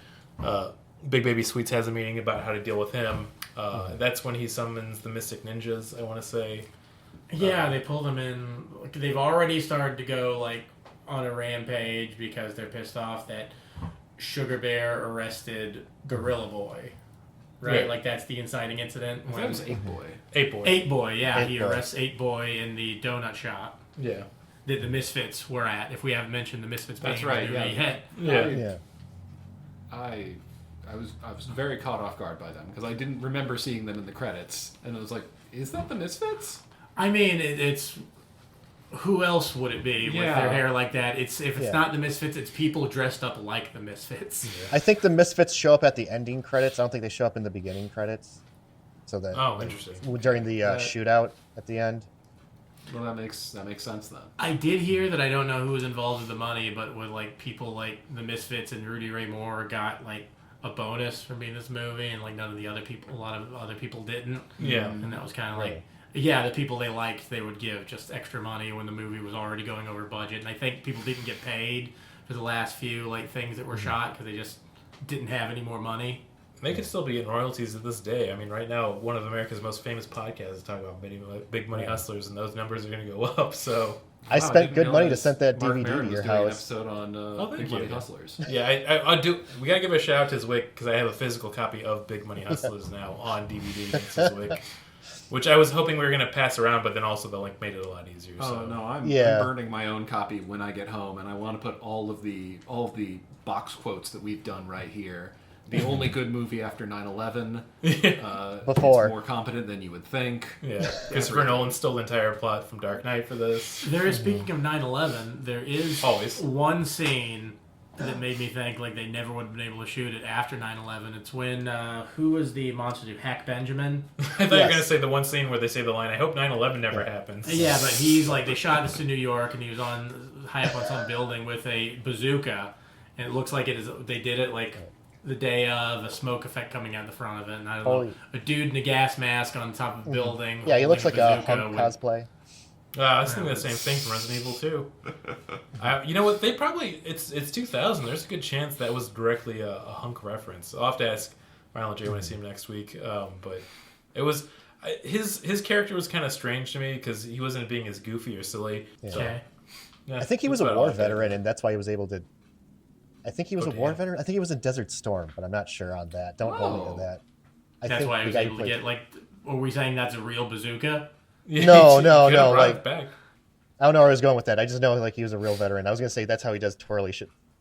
Big Baby Sweets has a meeting about how to deal with him. That's when he summons the Mystic Ninjas, I want to say. Yeah, they pull them in. Like, they've already started to go like on a rampage because they're pissed off that Sugar Bear arrested Gorilla Boy. Right? Yeah. Like that's the inciting incident. I thought it was 8 Boy. 8 Boy. 8 Boy, yeah. Eight He Boy. arrests 8 Boy in the donut shop Yeah. that the Misfits were at. If we haven't mentioned the Misfits being That's in right, the yeah. movie yet. Yeah. Yeah. I was very caught off guard by them because I didn't remember seeing them in the credits, and I was like, "Is that the Misfits?" I mean, it's who else would it be with Yeah. their hair like that? If it's Yeah. not the Misfits, it's people dressed up like the Misfits. I think the Misfits show up at the ending credits. I don't think they show up in the beginning credits. So that Oh, interesting. during the shootout at the end. Well, that makes sense then. I did hear that I don't know who was involved with the money, but with like people like the Misfits and Rudy Ray Moore got like a bonus from being in this movie, and like none of the other people, a lot of other people didn't. Yeah. And that was kind of like, Yeah, the people they liked, they would give just extra money when the movie was already going over budget. And I think people didn't get paid for the last few things that were shot because they just didn't have any more money. They could still be getting royalties to this day. I mean, right now, one of America's most famous podcasts is talking about Big Money Hustlers, and those numbers are going to go up. So I spent good money to send that Mark DVD Maron to your was doing an house. episode on Big Money Hustlers. yeah, I do. We got to give a shout out to Zwick because I have a physical copy of Big Money Hustlers now on DVD. Thanks to Zwick, which I was hoping we were going to pass around, but then also the link made it a lot easier. Oh no, I'm burning my own copy when I get home, and I want to put all of the box quotes that we've done right here. The only good movie after 9/11. Before. It's more competent than you would think. Yeah, Christopher Nolan stole the entire plot from Dark Knight for this. There is, speaking of 9/11, there is Always. one scene that made me think they never would have been able to shoot it after 9/11. It's when, who was the monster dude? Hack Benjamin? I thought you were going to say the one scene where they say the line, I hope 9/11 never happens. Yeah, but he's they shot this in New York, and he was high up on some building with a bazooka, and it looks like they did it the day of, a smoke effect coming out the front of it, and I don't know, a dude in a gas mask on top of a building. Yeah, he looks like a hunk cosplay. I was thinking the same thing from Resident Evil 2. You know what? They probably it's 2000. There's a good chance that was directly a hunk reference. I'll have to ask Violent J when I see him next week. But it was his character was kind of strange to me because he wasn't being as goofy or silly. Yeah. So, yeah, I think he was a war veteran, and that's why he was able to. I think he was a war veteran. I think he was in Desert Storm, but I'm not sure on that. Don't hold me to that. That's why he was able to get Are we saying that's a real bazooka? Yeah, no. Back. I don't know where I was going with that. I just know he was a real veteran. I was gonna say that's how he does twirly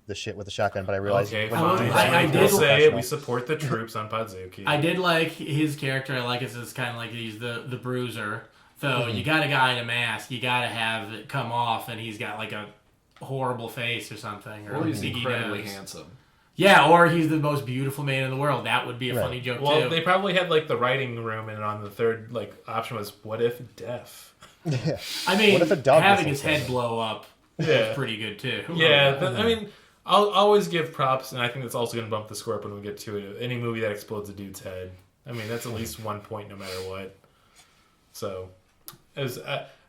the shit with the shotgun, but I realized. Okay, fine. I did say it. We support the troops on Podzooky. I did like his character. I like it as kind of he's the bruiser. So you got a guy in a mask. You got to have it come off, and he's got a horrible face or something, or he's incredibly handsome. Yeah, or he's the most beautiful man in the world. That would be a funny joke too. Well, they probably had the writing room, and on the third option was what if deaf. Yeah. I mean, what if a dog having his head blow up is pretty good too. Yeah, I mean, I'll always give props, and I think that's also going to bump the score up when we get to it. Any movie that explodes a dude's head, I mean, that's at least 1 point no matter what. So,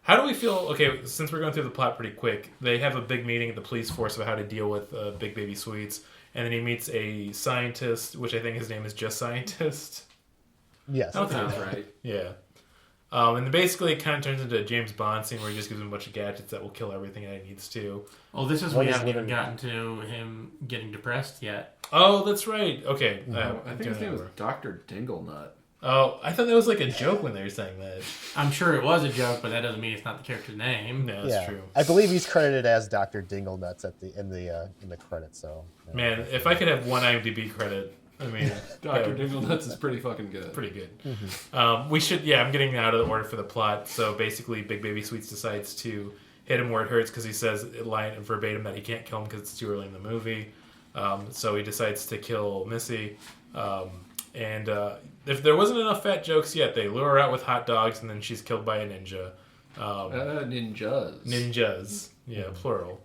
how do we feel? Okay, since we're going through the plot pretty quick, they have a big meeting at the police force about how to deal with Big Baby Sweets, and then he meets a scientist, which I think his name is just Scientist. Yes, that sounds right. Yeah. And basically it kind of turns into a James Bond scene where he just gives him a bunch of gadgets that will kill everything that he needs to. Oh, this is we haven't even gotten to him getting depressed yet. Oh, that's right. Okay. I think his name was Dr. Dinglenut. Oh, I thought that was a joke when they were saying that. I'm sure it was a joke, but that doesn't mean it's not the character's name. No, that's true. I believe he's credited as Dr. Dinglenuts in the credits. So man, if I could have one IMDb credit, I mean, Dr. Dinglenuts is pretty fucking good. Pretty good. Mm-hmm. We should. Yeah, I'm getting out of the order for the plot. So basically, Big Baby Sweets decides to hit him where it hurts because he says line verbatim that he can't kill him because it's too early in the movie. So he decides to kill Missy. And if there wasn't enough fat jokes yet, they lure her out with hot dogs, and then she's killed by a ninja. Ninjas. Ninjas. Yeah, plural.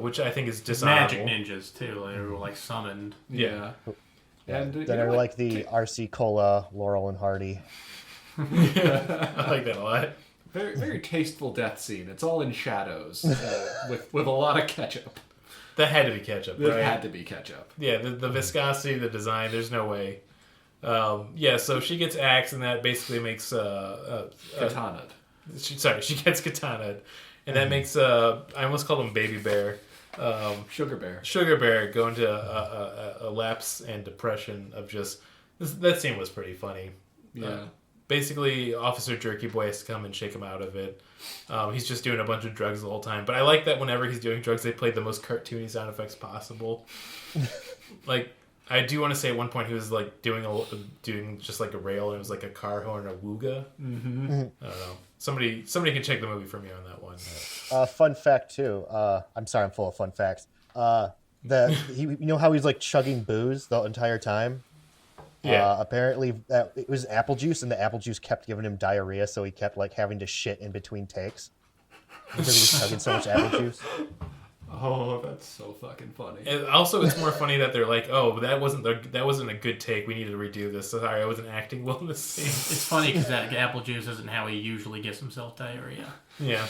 Which I think is dishonorable. Magic ninjas, too. They were summoned. Yeah. And then are the RC Cola, Laurel and Hardy. I like that a lot. Very, very tasteful death scene. It's all in shadows with a lot of ketchup. That had to be ketchup, right? It had to be ketchup. Yeah, the viscosity, the design, there's no way. So she gets axed, and that basically makes... Katana. She gets katana. And that makes... I almost called him Baby Bear. Sugar Bear. Sugar Bear go into a lapse and depression of just... That scene was pretty funny. Yeah. Basically, Officer Jerky Boy has to come and shake him out of it. He's just doing a bunch of drugs the whole time. But I like that whenever he's doing drugs, they play the most cartoony sound effects possible. I do want to say at one point he was doing just a rail, and it was like a car horn, a wooga. Mm-hmm. I don't know. Somebody can check the movie for me on that one. Fun fact too. I'm sorry, I'm full of fun facts. You know how he's chugging booze the entire time? Yeah. Apparently it was apple juice, and the apple juice kept giving him diarrhea, so he kept having to shit in between takes because he was chugging so much apple juice. Oh, that's so fucking funny. And also, it's more funny that they're like, "Oh, that wasn't a good take. We need to redo this. Sorry, I wasn't acting well in this scene." It's funny because that apple juice isn't how he usually gets himself diarrhea. Yeah.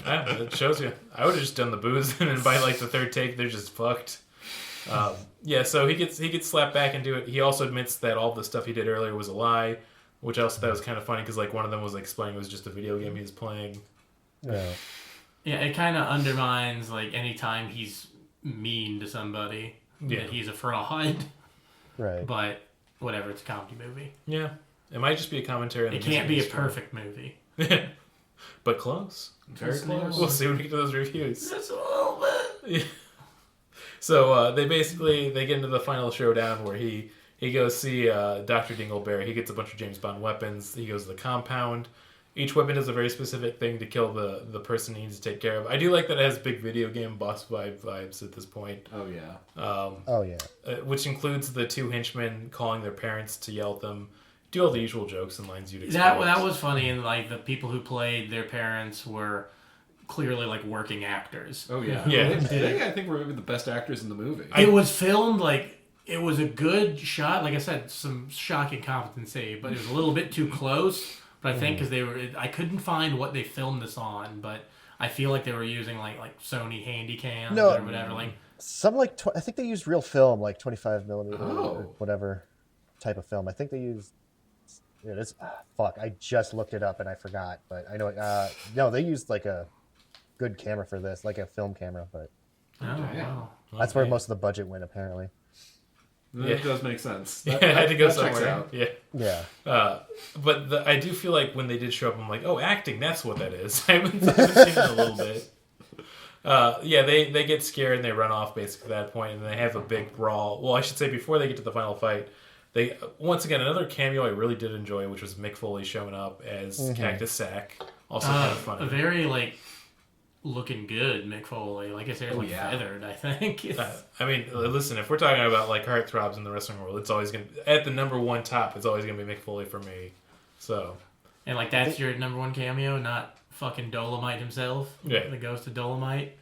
It shows you. I would have just done the booze, and then by like the third take, they're just fucked. So he gets slapped back into it. He also admits that all the stuff he did earlier was a lie, which I also thought was kind of funny because like one of them was like explaining it was just a video game he was playing. Yeah. Yeah, it kind of undermines like any time he's mean to somebody that he's a fraud. Right. But whatever, it's a comedy movie. Yeah, it might just be a commentary on the It can't be a industry. perfect movie. But close. Very close. We'll see when we get to those reviews. Just a little bit. Yeah. So they get into the final showdown where he goes see Dr. Dingleberry. He gets a bunch of James Bond weapons. He goes to the compound. Each weapon does a very specific thing to kill the person he needs to take care of. I do like that it has big video game boss vibes at this point. Oh, yeah. Which includes the two henchmen calling their parents to yell at them. Do all the usual jokes and lines you'd expect. That was funny, and like the people who played their parents were clearly like working actors. Oh, yeah. Yeah. They, I think, were maybe the best actors in the movie. It was filmed like it was a good shot. Like I said, some shocking competency, but it was a little bit too close. But I think because I couldn't find what they filmed this on, but I feel like they were using like Sony Handycams or whatever. Like some I think they used real film, like 25 millimeter or Oh. whatever type of film. I think they used. Yeah, fuck. I just looked it up and I forgot, but I know. No, they used like a good camera for this, like a film camera, but wow. that's where most of the budget went apparently. That does make sense. Yeah, I had to go that checks somewhere. out. Yeah. Yeah. But I do feel like when they did show up, I'm like, oh, acting, that's what that is. I haven't seen it in a little bit. They get scared and they run off basically at that point, and they have a big brawl. Well, I should say before they get to the final fight, they once again another cameo I really did enjoy, which was Mick Foley showing up as Cactus Sack. Also kind of funny. A very like looking good Mick Foley. Like his hair's yeah. feathered, I think. I mean, listen, if we're talking about like heartthrobs in the wrestling world, it's always gonna at the number one top. It's always gonna be Mick Foley for me. So, and like that's your number one cameo, not fucking Dolomite himself. Yeah. The ghost of Dolomite.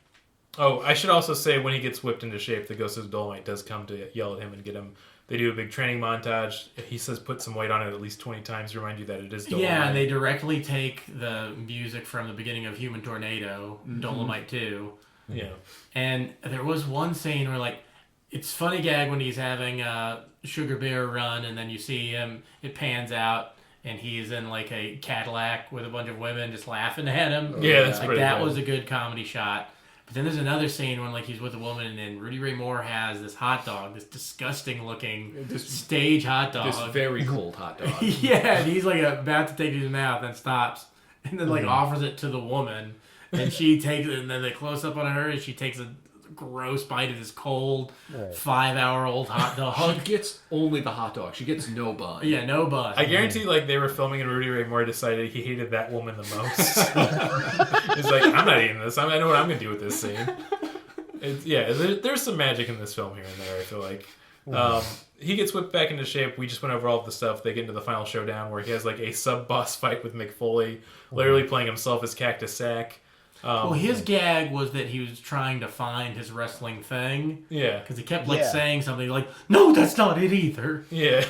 oh, I should also say when he gets whipped into shape, the Ghost of Dolomite does come to yell at him and get him. They do a big training montage. He says put some weight on it at least 20 times to remind you that it is Dolomite. Yeah, and they directly take the music from the beginning of Human Tornado, Dolomite 2. Yeah. And there was one scene where, like, it's funny gag when he's having Sugar Bear run, and then you see him, it pans out, and he's in, like, a Cadillac with a bunch of women just laughing at him. Yeah, that's like, pretty that good. was a good comedy shot. But then there's another scene when, like, he's with a woman, and then Rudy Ray Moore has this hot dog, this disgusting-looking stage hot dog. This very cold hot dog. Yeah, and he's like about to take it in his mouth and stops, and then like offers it to the woman, and she takes it, and then they close up on her, and she takes a gross bite of this cold 5-hour-old hot dog. She gets only the hot dog. She gets no bun. Yeah, no bun. I guarantee, like, they were filming and Rudy Ray Moore decided he hated that woman the most. He's like, I'm not eating this. I know what I'm going to do with this scene. There's some magic in this film here and there, I feel like. He gets whipped back into shape. We just went over all of the stuff. They get into the final showdown where he has, like, a sub-boss fight with Mick Foley, literally playing himself as Cactus Sack. Well, his gag was that he was trying to find his wrestling thing. Yeah. Because he kept, like, saying something like, no, that's not it either. Yeah.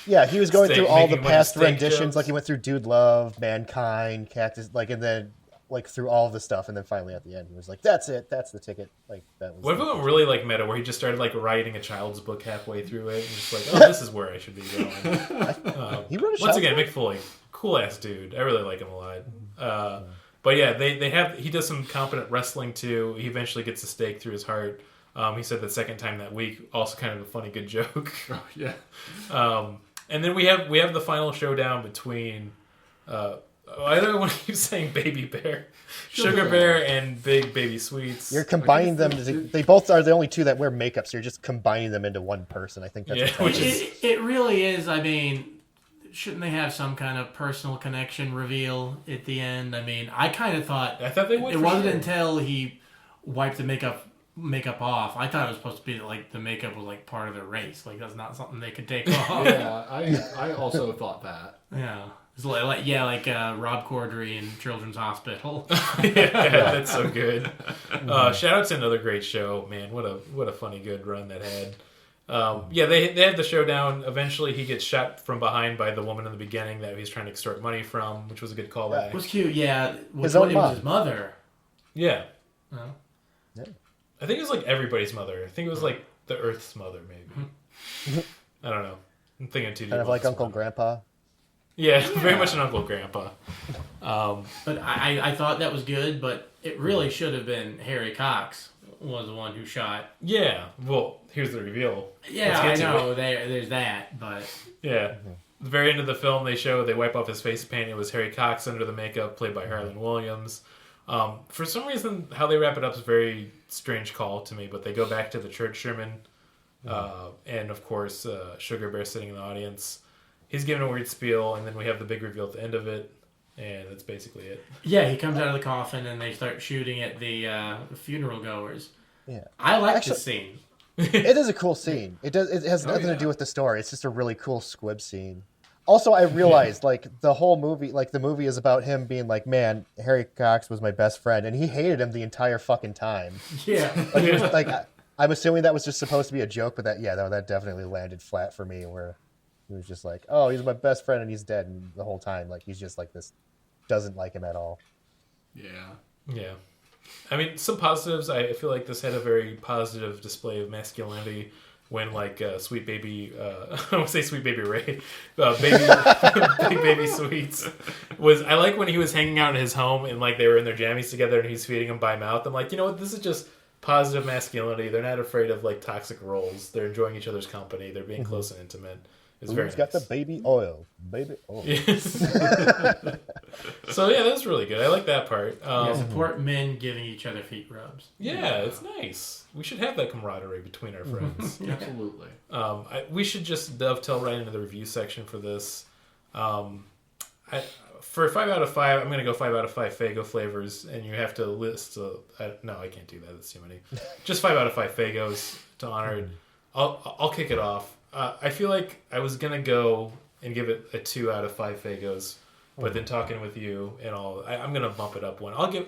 Yeah, he was going through all the making a bunch of past steak renditions. jokes. Like he went through Dude Love, Mankind, Cactus, like, and then like through all of the stuff, and then finally at the end he was like, "That's it, that's the ticket." Like that was. What if it went really like meta, where he just started like writing a child's book halfway through it, and just like, oh, this is where I should be going. He wrote a Once child's again, book? Mick Foley, cool ass dude. I really like him a lot. But yeah, he does some competent wrestling too. He eventually gets a stake through his heart. He said the second time that week, also kind of a funny good joke. Oh, yeah. And then we have the final showdown between I don't want to keep saying Baby Bear, Sugar Bear, and Big Baby Sweets. You're combining them. They both are the only two that wear makeup, so you're just combining them into one person. I think that's which is It really is. I mean, shouldn't they have some kind of personal connection reveal at the end? I mean, I kind of thought I thought they would. it for wasn't sure. until he wiped the makeup off. I thought it was supposed to be that, like, the makeup was like part of their race. Like, that's not something they could take off. Yeah, I also thought that. Yeah. It's like Rob Corddry in Children's Hospital. Yeah, that's so good. Shout out to another great show, man. What a funny good run that had. They had the showdown. Eventually, he gets shot from behind by the woman in the beginning that he's trying to extort money from, which was a good callback. It was cute, yeah. It was his mother. Yeah. Oh. Yeah. I think it was like everybody's mother. I think it was like the Earth's mother, maybe. I don't know. I'm thinking too deep. Kind of like Uncle Grandpa. Yeah, very much an Uncle Grandpa. But I thought that was good, but it really should have been Harry Cox was the one who shot. Yeah, well, here's the reveal. Yeah, I know. There's that, but... Yeah. The very end of the film, they wipe off his face paint. It was Harry Cox under the makeup, played by Harlan Williams. For some reason, how they wrap it up is a very strange call to me, but they go back to the church sermon, and of course, Sugar Bear sitting in the audience. He's giving a weird spiel, and then we have the big reveal at the end of it, and that's basically it. Yeah, he comes out of the coffin, and they start shooting at the funeral goers. Yeah, I like this scene. It is a cool scene. It has nothing to do with the story. It's just a really cool squib scene. Also, I realized the whole movie, the movie is about him being like, man, Harry Cox was my best friend, and he hated him the entire fucking time. Yeah, He was, I'm assuming that was just supposed to be a joke, but that definitely landed flat for me. Where he was just like, oh, he's my best friend and he's dead, and the whole time he's just like this, doesn't like him at all. Yeah. I mean, some positives. I feel like this had a very positive display of masculinity when, Sweet Baby, I don't want to say Sweet Baby Ray, Big Baby Sweets, I like when he was hanging out in his home and, they were in their jammies together and he's feeding them by mouth. I'm like, you know what, this is just positive masculinity. They're not afraid of, toxic roles. They're enjoying each other's company. They're being close and intimate. It's very nice. Got the baby oil? Baby oil. Yes. So, yeah, that's really good. I like that part. Support men giving each other feet rubs. Yeah, it's nice. We should have that camaraderie between our friends. Absolutely. We should just dovetail right into the review section for this. For 5 out of 5, I'm going to go 5 out of 5 Faygo flavors, and you have to list... no, I can't do that. That's too many. Just 5 out of 5 Faygos to honor it. I'll kick it off. I feel like I was going to go and give it a 2 out of 5 Faygos, but then talking with you and all, I'm going to bump it up one. I'll give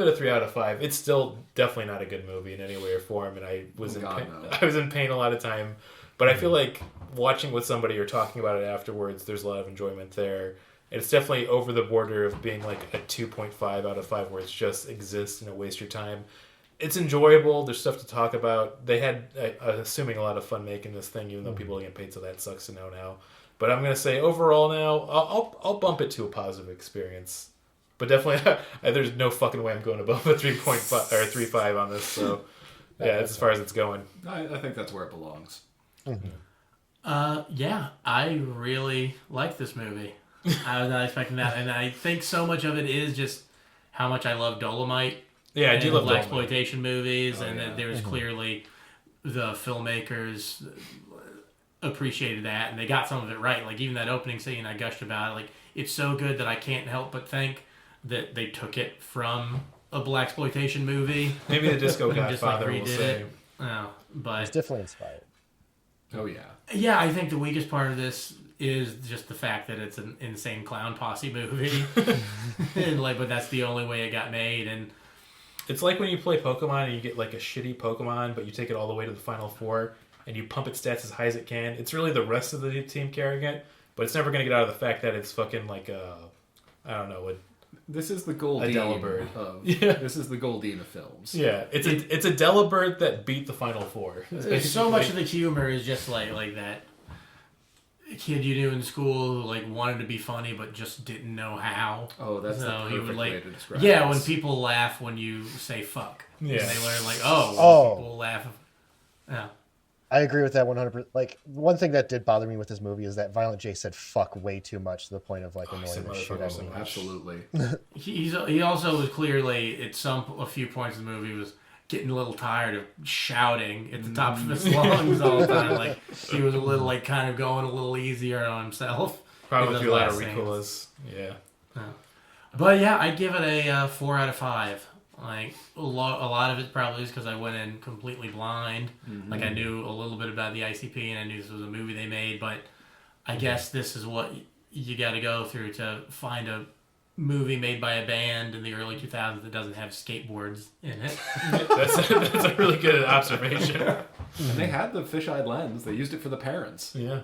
it a 3 out of 5. It's still definitely not a good movie in any way or form, and I was in pain a lot of time. But I feel like watching with somebody or talking about it afterwards, there's a lot of enjoyment there. And it's definitely over the border of being a 2.5 out of 5 where it just exists and it wastes your time. It's enjoyable. There's stuff to talk about. They had, assuming, a lot of fun making this thing, even though people are getting paid, so that sucks to know now. But I'm going to say overall now, I'll bump it to a positive experience. But definitely, there's no fucking way I'm going above a 3.5 or 3.5 on this. So, yeah, that's as far as it's going. I think that's where it belongs. Yeah, I really like this movie. I was not expecting that, and I think so much of it is just how much I love Dolomite. Yeah, I do love Dolomite. Exploitation movies, that there was clearly the filmmakers appreciated that, and they got some of it right. Even that opening scene I gushed about, it's so good that I can't help but think that they took it from a blaxploitation movie. Maybe the Disco Godfather will say. But it's definitely inspired. Oh yeah. Yeah, I think the weakest part of this is just the fact that it's an Insane Clown Posse movie, but that's the only way it got made. And it's like when you play Pokemon and you get a shitty Pokemon, but you take it all the way to the Final Four and you pump its stats as high as it can. It's really the rest of the team carrying it, but it's never going to get out of the fact that it's fucking I don't know. This is the Goldine This is the Goldine of films. Yeah, it's a Delibird that beat the Final Four. So much of the humor is just like that kid you knew in school who wanted to be funny but just didn't know how. Oh, that's the perfect way to describe it. Yeah, when people laugh when you say fuck. Yeah. And they learn people laugh. Yeah. I agree with that 100%. One thing that did bother me with this movie is that Violent J said fuck way too much to the point of annoying the shit out of me. Absolutely. He also was clearly at a few points in the movie was getting a little tired of shouting at the top of his lungs all the time. He was a little kind of going a little easier on himself. Probably through a lot of Ricolas. Yeah. But yeah, I'd give it a 4 out of 5. A lot of it probably is because I went in completely blind. Mm-hmm. I knew a little bit about the ICP and I knew this was a movie they made, but I guess this is what you got to go through to find a movie made by a band in the early 2000s that doesn't have skateboards in it. That's a really good observation. And they had the fisheye lens. They used it for the parents. Yeah.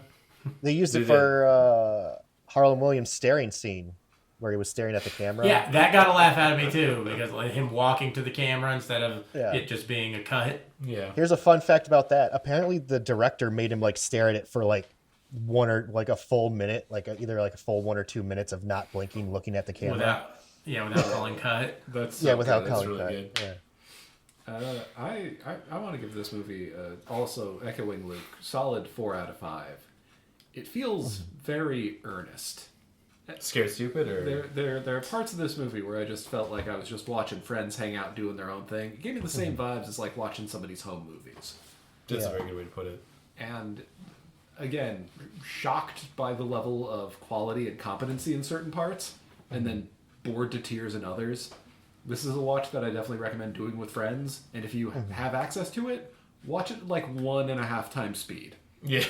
They used it for Harlan Williams' staring scene, where he was staring at the camera. Yeah, that got a laugh out of me too, because like him walking to the camera instead of it just being a cut. Yeah. Here's a fun fact about that. Apparently, the director made him like stare at it for like a full minute, like either like a full 1 or 2 minutes of not blinking, looking at the camera. Without calling cut. That's without calling really cut. good. I want to give this movie, also echoing Luke, solid 4 out of 5. It feels very earnest. Scared stupid, or There are parts of this movie where I just felt like I was just watching friends hang out doing their own thing. It gave me the same vibes as like watching somebody's home movies. that's a very good way to put it. And again, shocked by the level of quality and competency in certain parts, and then bored to tears in others. This is a watch that I definitely recommend doing with friends, and if you have access to it, watch it like 1.5 times speed. Yeah,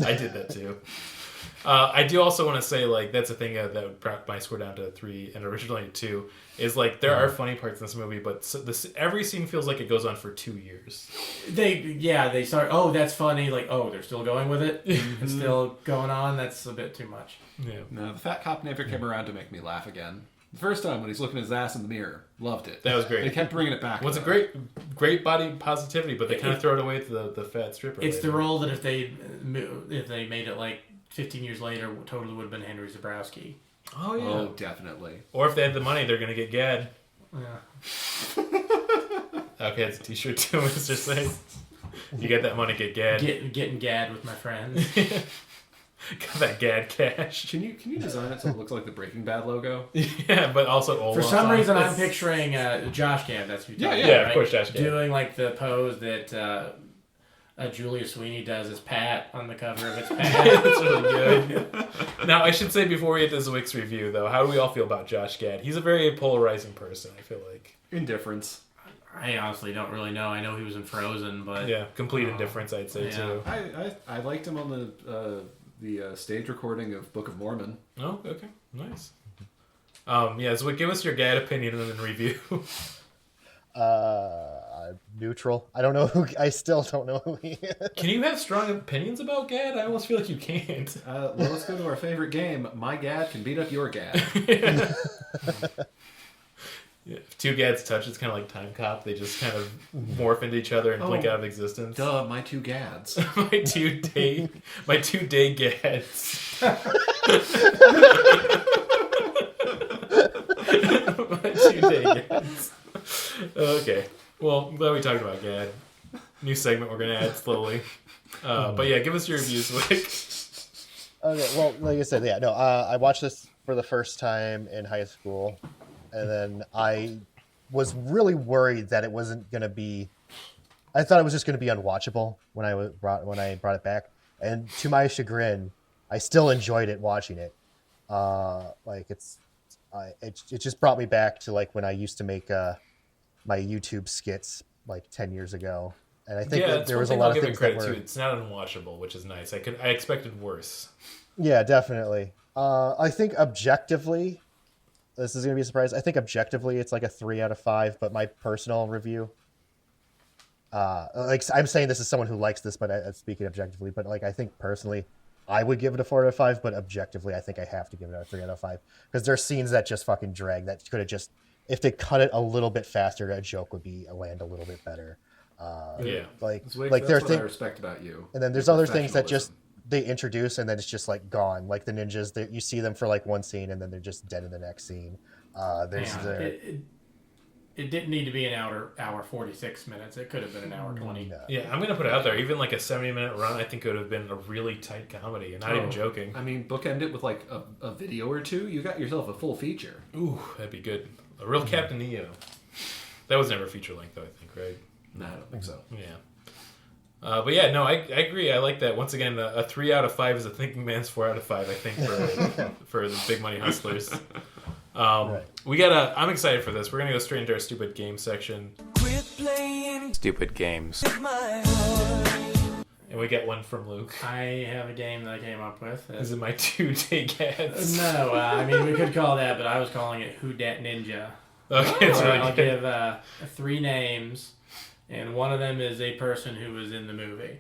I did that too. I do also want to say, like, that's a thing that brought my score down to 3 and originally 2, is like there are funny parts in this movie, but every scene feels like it goes on for 2 years. They start, oh, that's funny, like, oh, they're still going with it? It's still going on? That's a bit too much. Yeah. No, the fat cop never came around to make me laugh again. The first time when he's looking at his ass in the mirror, loved it. That was great. They kept bringing it back. Well, it's a great body positivity, but they kind of throw it away to the fat stripper. It's the role that if they made it like 15 years later, totally would have been Henry Zabrowski. Oh, yeah. Oh, definitely. Or if they had the money, they're going to get Gad. Yeah. Okay, that's a t-shirt too, Mr. Say. You get that money, get Gad. Getting Gad with my friends. Got that Gad cash. Can you design it so it looks like the Breaking Bad logo? Yeah, but also old. For some reason, I'm picturing Josh Gad. That's who you're talking yeah, about, of course, Josh Gad. doing like the pose that Julia Sweeney does as Pat on the cover of its Pat. That's really good. Now, I should say before we get to Zwick's review, though, how do we all feel about Josh Gad? He's a very polarizing person, I feel like. Indifference. I honestly don't really know. I know he was in Frozen, but Yeah, complete indifference, I'd say, too. I liked him on the stage recording of Book of Mormon. Oh, okay. Nice. Zwick, give us your Gad opinion and then review. Neutral. I don't know I still don't know who he is. Can you have strong opinions about Gad? I almost feel like you can't. Well, let's go to our favorite game. My Gad can beat up your Gad. Yeah, if two Gads touch, it's kind of like Time Cop. They just kind of morph into each other and blink out of existence. Duh, my 2 Gads. my two day Gads. My 2 day Gads. Okay. Well, I'm glad we talked about Gad. New segment we're going to add slowly. But yeah, give us your reviews, Wick. Okay, well, like I said, I watched this for the first time in high school, and then I was really worried that it wasn't going to be... I thought it was just going to be unwatchable when I brought it back. And to my chagrin, I still enjoyed it watching it. It just brought me back to like when I used to make my YouTube skits like 10 years ago. And I think that there was a lot of things that were... It's not unwatchable, which is nice. I expected worse. Yeah, definitely. I think objectively, this is going to be a surprise. I think objectively it's like a 3 out of 5, but my personal review, I'm saying this as someone who likes this, but I'm speaking objectively, but like I think personally I would give it a 4 out of 5, but objectively I think I have to give it a 3 out of 5 because there's scenes that just fucking drag that could have just, if they cut it a little bit faster, a joke would land a little bit better. That's what I respect about you. And then there's other things that just they introduce and then it's just like gone. Like the ninjas, you see them for like one scene and then they're just dead in the next scene. It didn't need to be an hour 46 minutes. It could have been an hour 20. Yeah, I'm going to put it out there. Even like a 70-minute run, I think it would have been a really tight comedy, and not even joking. I mean, bookend it with like a video or two. You got yourself a full feature. Ooh, that'd be good. A real Captain EO. That was never feature length, though, I think, right? No, I don't think so. Yeah. But yeah, no, I agree. I like that. Once again, a 3 out of 5 is a thinking man's 4 out of 5, I think, for the Big Money Hustlers. Right. I'm excited for this. We're going to go straight into our stupid game section. Quit playing stupid games. my And And we get one from Luke. I have a game that I came up with. Is it my 2 take ads? No, I mean, we could call that, but I was calling it Who Dat Ninja. Okay, it's really I'll good. give 3 names, and one of them is a person who was in the movie.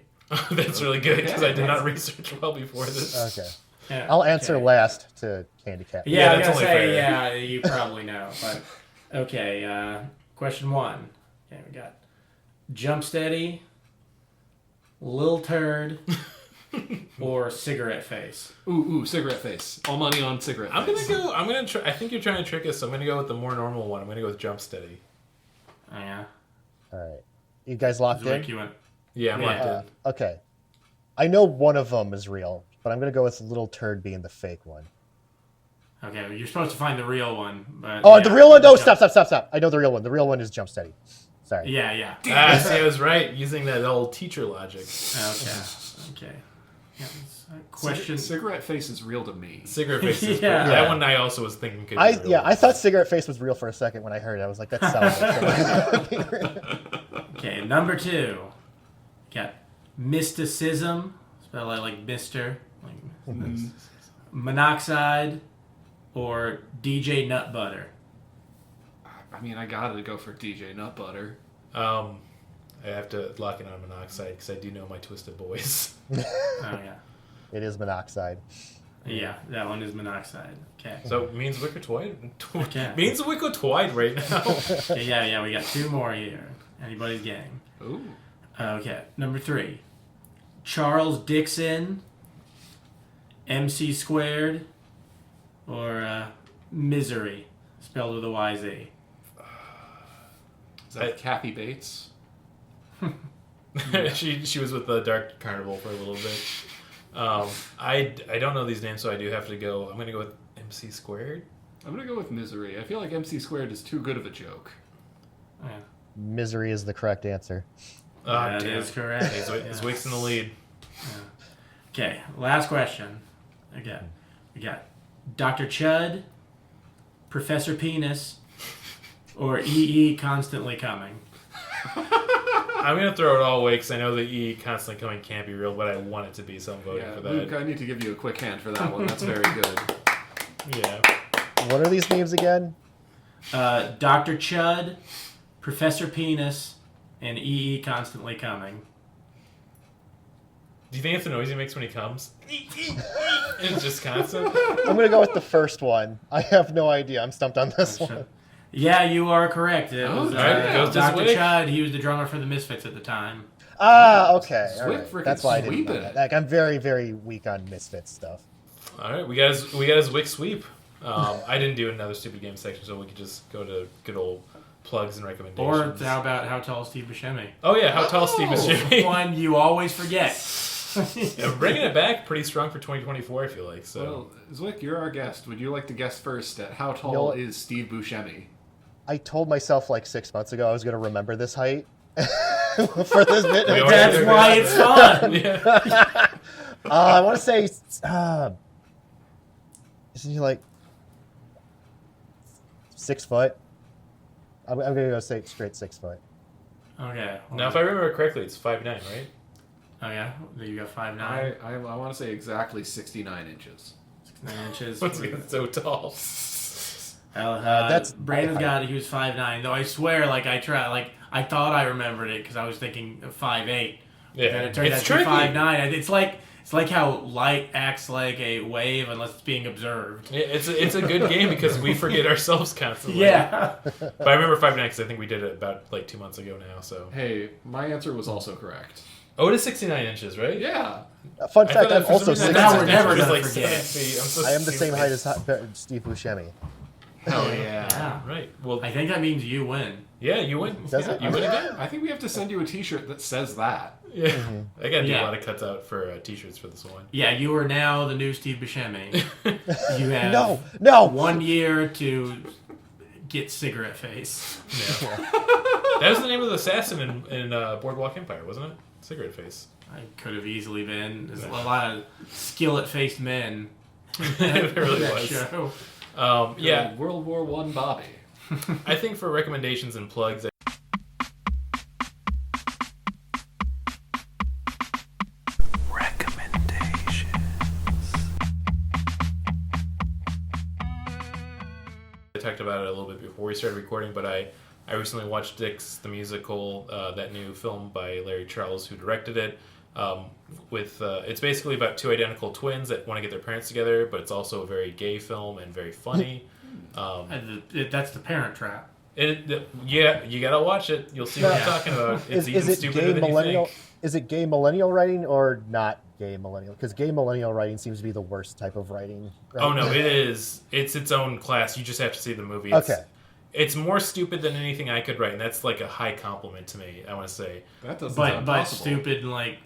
That's really good because I did not research well before this. Okay. Yeah, I'll answer okay. last to Candy Cat. Yeah, I was that's gonna only say, fair. yeah, you probably know. But okay, question 1. Okay, we got Jump Steady, Lil Turd, or Cigarette Face. Ooh, cigarette face. All money on cigarette face. I'm gonna try. I think you're trying to trick us, so I'm gonna go with the more normal one. I'm gonna go with Jump Steady. Oh, yeah. All right. You guys locked in? Zwick, you went. Yeah, I'm locked in. Okay. I know one of them is real, but I'm going to go with Little Turd being the fake one. Okay, well, you're supposed to find the real one, but Oh, yeah, the real one? No, Jump- stop. I know the real one. The real one is Jump Steady. Sorry. Yeah. See, I was right using that old teacher logic. Okay. Yeah, question. Cigarette face is real to me. Cigarette face is Yeah. great. That one I also was thinking could be real. I thought Cigarette Face was real for a second when I heard it. I was like, that sounds like Okay, number 2. Got Mysticism, spelled like Mister, like Monoxide, or DJ Nut Butter. I mean, I gotta go for DJ Nut Butter. I have to lock in on Monoxide because I do know my Twisted Boys. Oh yeah. It is Monoxide. Yeah, that one is Monoxide. Okay. So me and Zwick are twide. Okay. Me and Zwick are twide right now. Okay, yeah, we got 2 more here. Anybody's game. Ooh. Okay, number 3. Charles Dixon, MC Squared, or Misery, spelled with a YZ. Is that Kathy Bates? she was with the Dark Carnival for a little bit. I don't know these names, so I do have to go. I'm gonna go with MC Squared. I'm gonna go with Misery. I feel like MC Squared is too good of a joke. Yeah. Misery is the correct answer. That damn. is correct. Zwick's in the lead. Okay, last question. Again, we got Dr. Chud, Professor Penis, or EE Constantly Coming. I'm gonna throw it all away because I know the E constantly coming can't be real, but I want it to be, so I'm voting for that. Luke, I need to give you a quick hand for that one. That's very good. Yeah. What are these names again? Dr. Chud, Professor Penis, and EE Constantly Coming. Do you think it's the noise he makes when he comes? It's just constant. I'm going to go with the first one. I have no idea. I'm stumped on this one. Yeah, you are correct. It was alright, goes to Dr. Zwick. Chud. He was the drummer for the Misfits at the time. Ah, okay. All Zwick right. That's why I didn't know sweeping that. it. Like, I'm very, very weak on Misfits stuff. All right, we got a Zwick sweep. I didn't do another stupid game section, so we could just go to good old plugs and Or recommendations. how about How Tall is Steve Buscemi? Oh yeah, how tall Steve is Jimmy? One you always forget. Yeah, bringing it back pretty strong for 2024, I feel like. So Well, Zwick, you're our guest. Would you like to guess first at how tall No. is Steve Buscemi? I told myself like 6 months ago I was going to remember this height for this bit. We already That's figured why it it's out. fun. Yeah. I want to say, isn't he like 6 foot? I'm going to go say straight 6 foot. Okay. Now, if I remember correctly, it's 5'9", right? Oh yeah, you got 5'9", I want to say exactly 69 inches. 9 inches. Once again, it's so tall. That's Brandon's got it. He was 5'9", though. I swear, like I thought I remembered it because I was thinking 5'8". Yeah, And it turned out it's to be tricky. 5'9". It's like how light acts like a wave unless it's being observed. It's a good game because we forget ourselves constantly. Yeah. But I remember 5'9" because I think we did it about like 2 months ago now. So Hey, my answer was also correct. it is 69 inches, right? Yeah. Fun I fact, thought that I'm for also some reason 6 Now that's we're feet. never just gonna like forget. 7 feet. I'm so I am the same height stupid. as Steve Buscemi. Hell yeah. Yeah. Right. Well, I think that means you win. yeah, you win. Does it? You win again. I think we have to send you a T-shirt that says that. Yeah. I gotta do Yeah. a lot of cuts out for t-shirts for this one. Yeah, you are now the new Steve Buscemi. You have No. 1 year to get cigarette face. Yeah. That was the name of the assassin in Boardwalk Empire, wasn't it? Cigarette Face. I could have easily been. There's a lot of skillet-faced men. It really that was. show. Yeah, World War I Bobby. I think for recommendations and plugs, I talked about it a little bit before we started recording, but I recently watched Dix the Musical, that new film by Larry Charles, who directed it. It's basically about two identical twins that want to get their parents together, but it's also a very gay film and very funny. That's the Parent Trap. Yeah, you gotta watch it. You'll see what I'm talking about. It's even stupider than you think. Is it gay millennial writing or not gay millennial? Because gay millennial writing seems to be the worst type of writing. Right? Oh no, it is. It's its own class. You just have to see the movie. It's more stupid than anything I could write, and that's like a high compliment to me. I want to say that doesn't sound but possible. Stupid like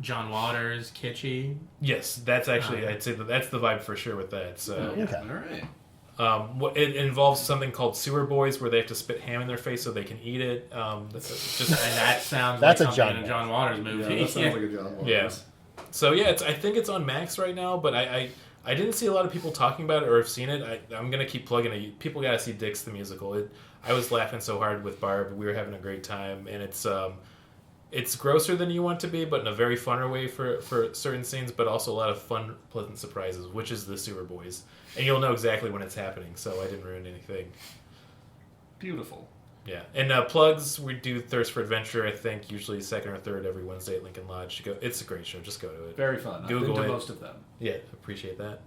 John Waters, kitschy. Yes, that's actually I'd say that's the vibe for sure with that. So Okay. All right. It involves something called sewer boys, where they have to spit ham in their face so they can eat it. And that sounds That's like a something in a John Waters movie. Yeah, that sounds like a John Waters. Yeah. So yeah, I think it's on Max right now, but I didn't see a lot of people talking about it or have seen it. I'm gonna keep plugging it. People gotta see Dix the Musical. I was laughing so hard with Barb. We were having a great time, and it's grosser than you want to be, but in a very funner way for certain scenes, but also a lot of fun, pleasant surprises, which is the Sewer Boys. And you'll know exactly when it's happening, so I didn't ruin anything. Beautiful. Yeah. And plugs, we do Thirst for Adventure, I think, usually second or third every Wednesday at Lincoln Lodge. It's a great show. Just go to it. Very fun. Google I've been to it. most of them. Yeah, appreciate that.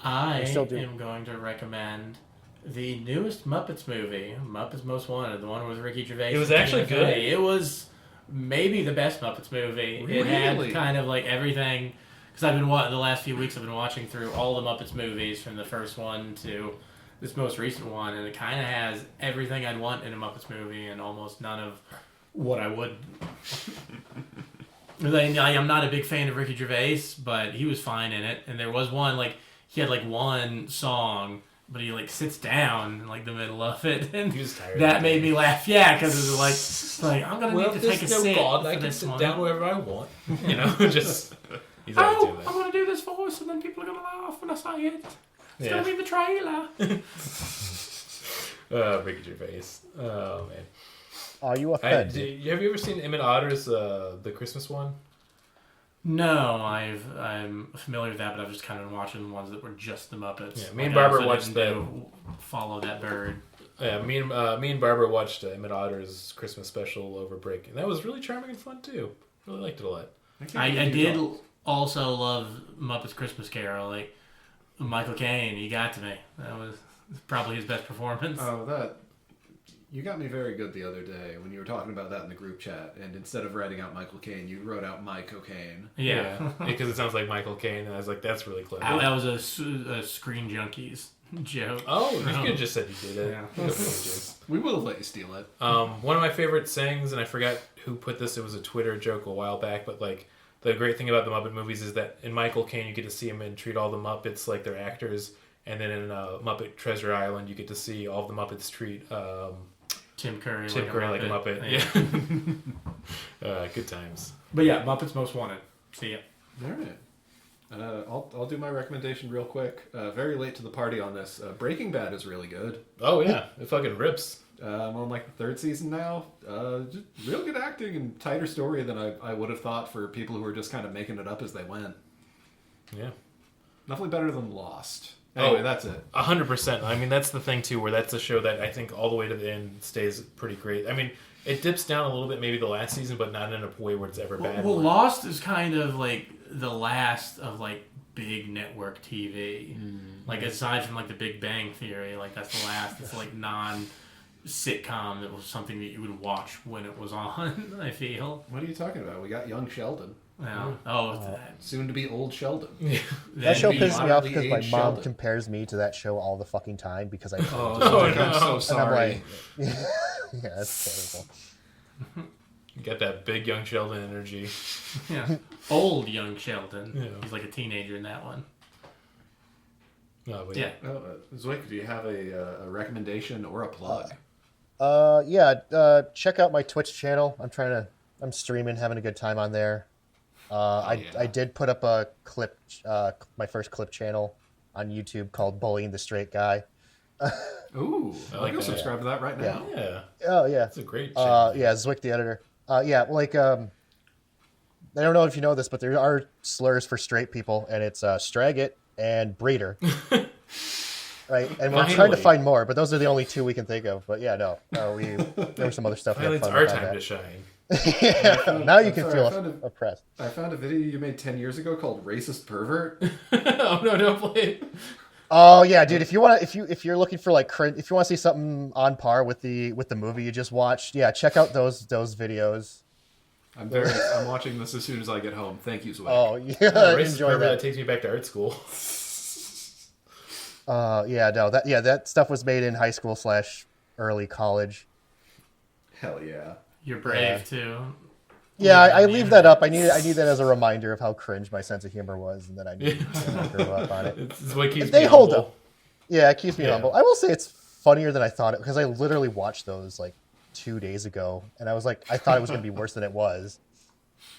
I still do. am going to recommend the newest Muppets movie, Muppets Most Wanted, the one with Ricky Gervais. It was actually and Tina good? Fey. It was maybe the best Muppets movie. It had Really? kind of like everything, because I've been the last few weeks I've been watching through all the Muppets movies from the first one to this most recent one, and it kind of has everything I'd want in a Muppets movie and almost none of what I would. I'm not a big fan of Ricky Gervais, but he was fine in it, and there was one he had one song, but he sits down in the middle of it, and He was tired. that made me laugh. Yeah, because it was I'm gonna need to take a sit. I can for this sit one. down wherever I want. You know, just he's always doing I'm that. gonna do this voice, and then people are gonna laugh when I say it. It's Yeah. gonna be the trailer. Ricky Gervais. Oh man. Are you offended? Have you ever seen Emmett Otter's the Christmas one? No, I'm familiar with that, but I've just kind of been watching the ones that were just the Muppets. Yeah, me and Barbara I watched didn't Follow that bird. Yeah, me and Barbara watched Emmett Otter's Christmas special over break, and that was really charming and fun too. Really liked it a lot. I did also love Muppets Christmas Carol. Michael Caine, he got to me. That was probably his best performance. Oh, you got me very good the other day when you were talking about that in the group chat, and instead of writing out Michael Caine, you wrote out Mike Cocaine. Yeah. Because it sounds like Michael Caine, and I was like, that's really clever. That was a Screen Junkies joke. Oh, you could have just said you did it. Yeah. We will let you steal it. One of my favorite sayings, and I forgot who put this, it was a Twitter joke a while back, but the great thing about the Muppet movies is that in Michael Caine you get to see him and treat all the Muppets like they're actors, and then in Muppet Treasure Island you get to see all the Muppets treat Tim Curry like a Muppet. Yeah. Good times. But yeah, Muppets Most Wanted. See ya. All right. I'll do my recommendation real quick. Very late to the party on this. Breaking Bad is really good. Oh yeah, it fucking rips. I'm on the third season now. Just real good acting and tighter story than I would have thought for people who were just kind of making it up as they went. Yeah. Definitely better than Lost. Anyway, that's it. 100%. I mean, that's the thing too, where that's a show that I think all the way to the end stays pretty great. I mean, it dips down a little bit maybe the last season, but not in a way where it's ever bad. Well, Lost is kind of the last of big network TV. Aside from The Big Bang Theory, that's the last. It's non-sitcom that was something that you would watch when it was on. I feel. What are you talking about? We got young Sheldon. Yeah. Soon to be old Sheldon. That show That'd be pisses me off because my aged mom Sheldon. compares me to that show all the fucking time because I. I'm so sorry. And I'm yeah, that's terrible. You got that big young Sheldon energy. Yeah. Old young Sheldon. Yeah. He's a teenager in that one. No, but Yeah. Zwick, do you have a recommendation or a plug? Check out my Twitch channel. I'm streaming, having a good time on there. I did put up a clip, my first clip channel on YouTube called Bullying the Straight Guy. Ooh, I I'll like go that. subscribe to that right now. Yeah. Oh yeah, It's a great channel. Zwick the Editor. I don't know if you know this, but there are slurs for straight people, and it's Straggot and Breeder. right? And we're trying to Finally. find more, but those are the only two we can think of. But yeah, no, there was some other stuff. Finally, We it's had our fun time to with shine. yeah, now you can Sorry, feel oppressed. I found a video you made 10 years ago called "Racist Pervert." Oh no, don't play it. Oh yeah, dude. If you're looking for like if you want to see something on par with the movie you just watched, yeah, check out those videos. I'm watching this as soon as I get home. Thank you, Zwick. Oh yeah, Racist enjoy pervert that. takes me back to art school. Yeah, no, that stuff was made in high school / early college. Hell yeah. You're brave too. Yeah, I leave that up. I need that as a reminder of how cringe my sense of humor was, and that I need to grow up on it. It's what keeps They me hold humble. up. Yeah, it keeps me Yeah. humble. I will say it's funnier than I thought it because I literally watched those like 2 days ago, and I was like, I thought it was gonna be worse than it was.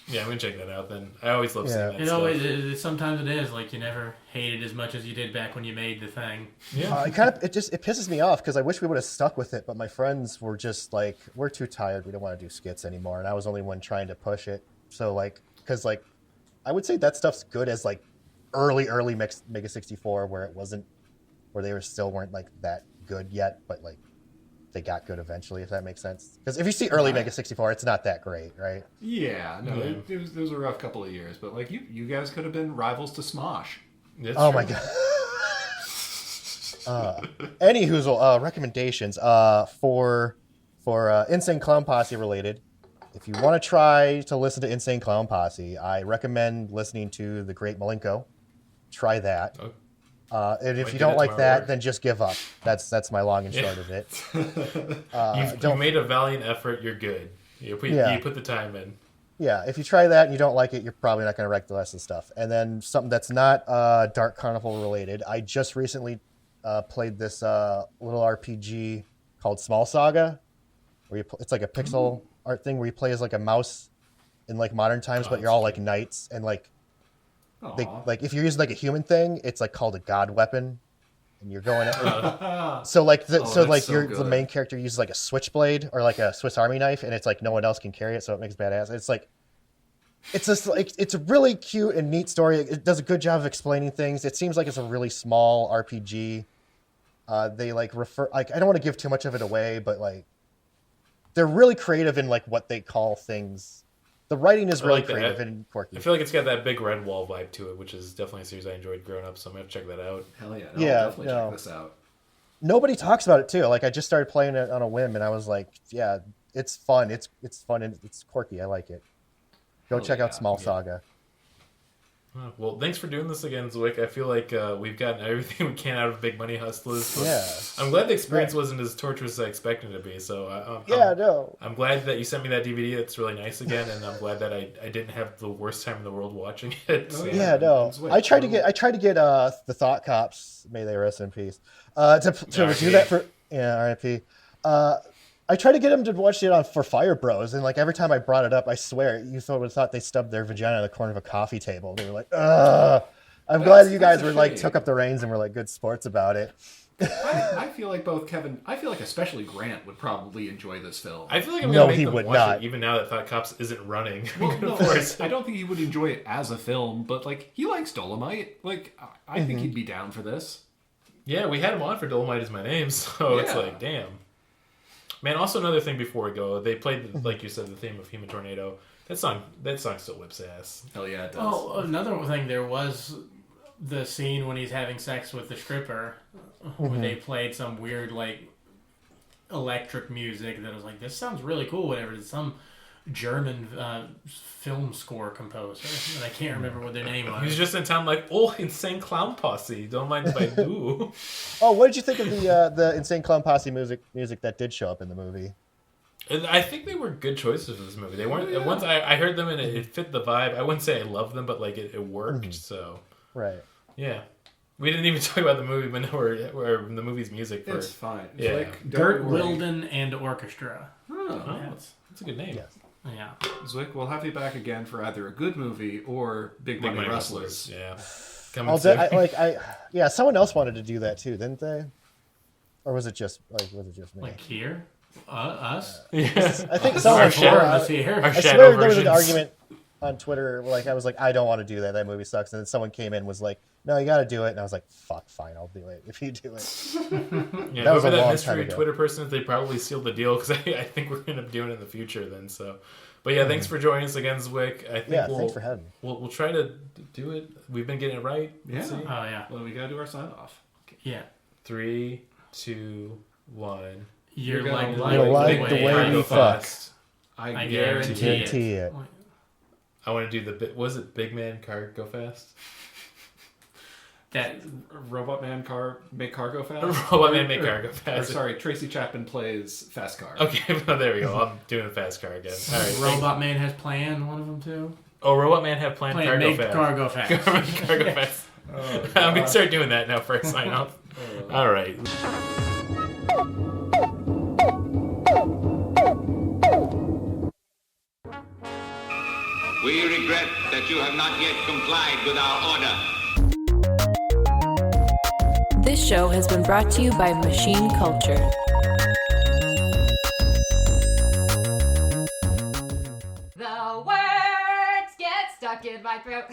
Yeah, I'm gonna check that out then. I always love seeing Yeah. that It stuff. always sometimes it is like you never hated as much as you did back when you made the thing. Yeah. It pisses me off because I wish we would have stuck with it, but my friends were just like, we're too tired. We don't want to do skits anymore, and I was the only one trying to push it. So like, because like, I would say that stuff's good as like early Mega 64 where they still weren't like that good yet, but like they got good eventually, if that makes sense. Because if you see early Mega 64, it's not that great, right? Yeah, no, Yeah. It was a rough couple of years, but like you guys could have been rivals to Smosh. That's Oh true. my god. Any Hoozle recommendations for Insane Clown Posse related. If you want to try to listen to Insane Clown Posse, I recommend listening to The Great Malenko. Try that. Oh. And if Might you do don't that like tomorrow. that, then just give up. That's my long and short of it. You've made a valiant effort. You're good. You put the time in. Yeah, if you try that and you don't like it, you're probably not going to like the rest of the stuff. And then something that's not Dark Carnival related. I just recently played this little RPG called Small Saga, where it's like a pixel art thing where you play as like a mouse in like modern times, but you're all like knights and like like if you're using like a human thing, it's like called a god weapon, and you're going so like the main character uses like a switchblade or like a Swiss Army knife, and it's like no one else can carry it, so it makes badass. It's like it's just like it's a really cute and neat story. It does a good job of explaining things. It seems like it's a really small RPG. They like refer like I don't want to give too much of it away, but like they're really creative in like what they call things. The writing is really like that. creative and quirky. I feel like it's got that big red wall vibe to it, which is definitely a series I enjoyed growing up. So I'm gonna have to check that out. Hell yeah, Yeah, I'll definitely check this out. Nobody talks about it too. Like I just started playing it on a whim, and I was like, yeah, it's fun. It's fun and it's quirky. I like it. Go Hell check out yeah. Small Saga. Oh, well, thanks for doing this again, Zwick. I feel like we've gotten everything we can out of Big Money Hustlers. But Yeah. I'm glad the experience wasn't as torturous as I expected it to be. So No. I'm glad that you sent me that DVD. It's really nice again, and I'm glad that I didn't have the worst time in the world watching it. Oh, Yeah, no. Zwick, I tried to get the Thought Cops, may they rest in peace, to do that for RIP. I tried to get them to watch it for Fire Bros, and like every time I brought it up, I swear you would have thought they stubbed their vagina in the corner of a coffee table. They were like, "Ugh." I'm glad you guys that's a were like shame. took up the reins and were like good sports about it. I feel like I feel like especially Grant would probably enjoy this film. I feel like I'm No, gonna make he them would watch not. it, even now that Thought Cops isn't running. Well, I'm no, gonna force it. I don't think he would enjoy it as a film, but like he likes Dolomite. Like I think he'd be down for this. Yeah, we had him on for Dolomite Is My Name, so it's Yeah. like, damn. Man, also another thing before we go, they played, like you said, the theme of Human Tornado. That song still whips ass. Hell yeah, it does. Oh, another thing, there was the scene when he's having sex with the stripper, when they played some weird like electric music that was like, this sounds really cool. Whatever, it's some German film score composer, and I can't remember what their name He was was. just in town like, oh, Insane Clown Posse. Don't mind if I do. Oh, what did you think of the Insane Clown Posse music that did show up in the movie? And I think they were good choices for this movie. They weren't. Once I heard them and it fit the vibe. I wouldn't say I loved them, but like it worked. So Right. yeah, we didn't even talk about the movie, but now we're in the movie's music. For, it's fine. Yeah. Like, Gert don't worry. Wilden and Orchestra. Oh. Oh, that's a good name. Yes. Yeah. Zwick, we'll have you back again for either a good movie or Big Money Hustlers. Yeah. Coming soon. Someone else wanted to do that too, didn't they? Or was it just me? Like here, us. I think Our someone shadow- us here. Our I shadow swear there was an versions. argument. on Twitter, like I was like, I don't want to do that. That movie sucks. And then someone came in and was like, no, you got to do it. And I was like, fuck, fine, I'll do it if you do it. Yeah, That was whoever a that long mystery time ago. Twitter person is, they probably sealed the deal because I think we're going to do it in the future then. So, but yeah, thanks for joining us again, Zwick. I think Yeah, thanks for having me. We'll try to do it. We've been getting it right. Let's Yeah. see. Oh, yeah. Well, we gotta do our sign off. Yeah. 3, 2, 1. You're gonna like, like You'll like the the way I we fuck. fuck. I guarantee Guarantee it. I want to do the was it Big Man Car Go Fast? That Robot Man make car go fast. Robot Man make car go Or, fast. sorry, Tracy Chapman plays Fast Car. Okay, well, there we go. I'm doing a fast car again. All right. Robot Man has planned one of them too. Oh, Robot Man have planned car go make fast. car go fast. Car go fast. I'm gonna start doing that now for a sign off. All right. We regret that you have not yet complied with our order. This show has been brought to you by Machine Culture. The words get stuck in my throat.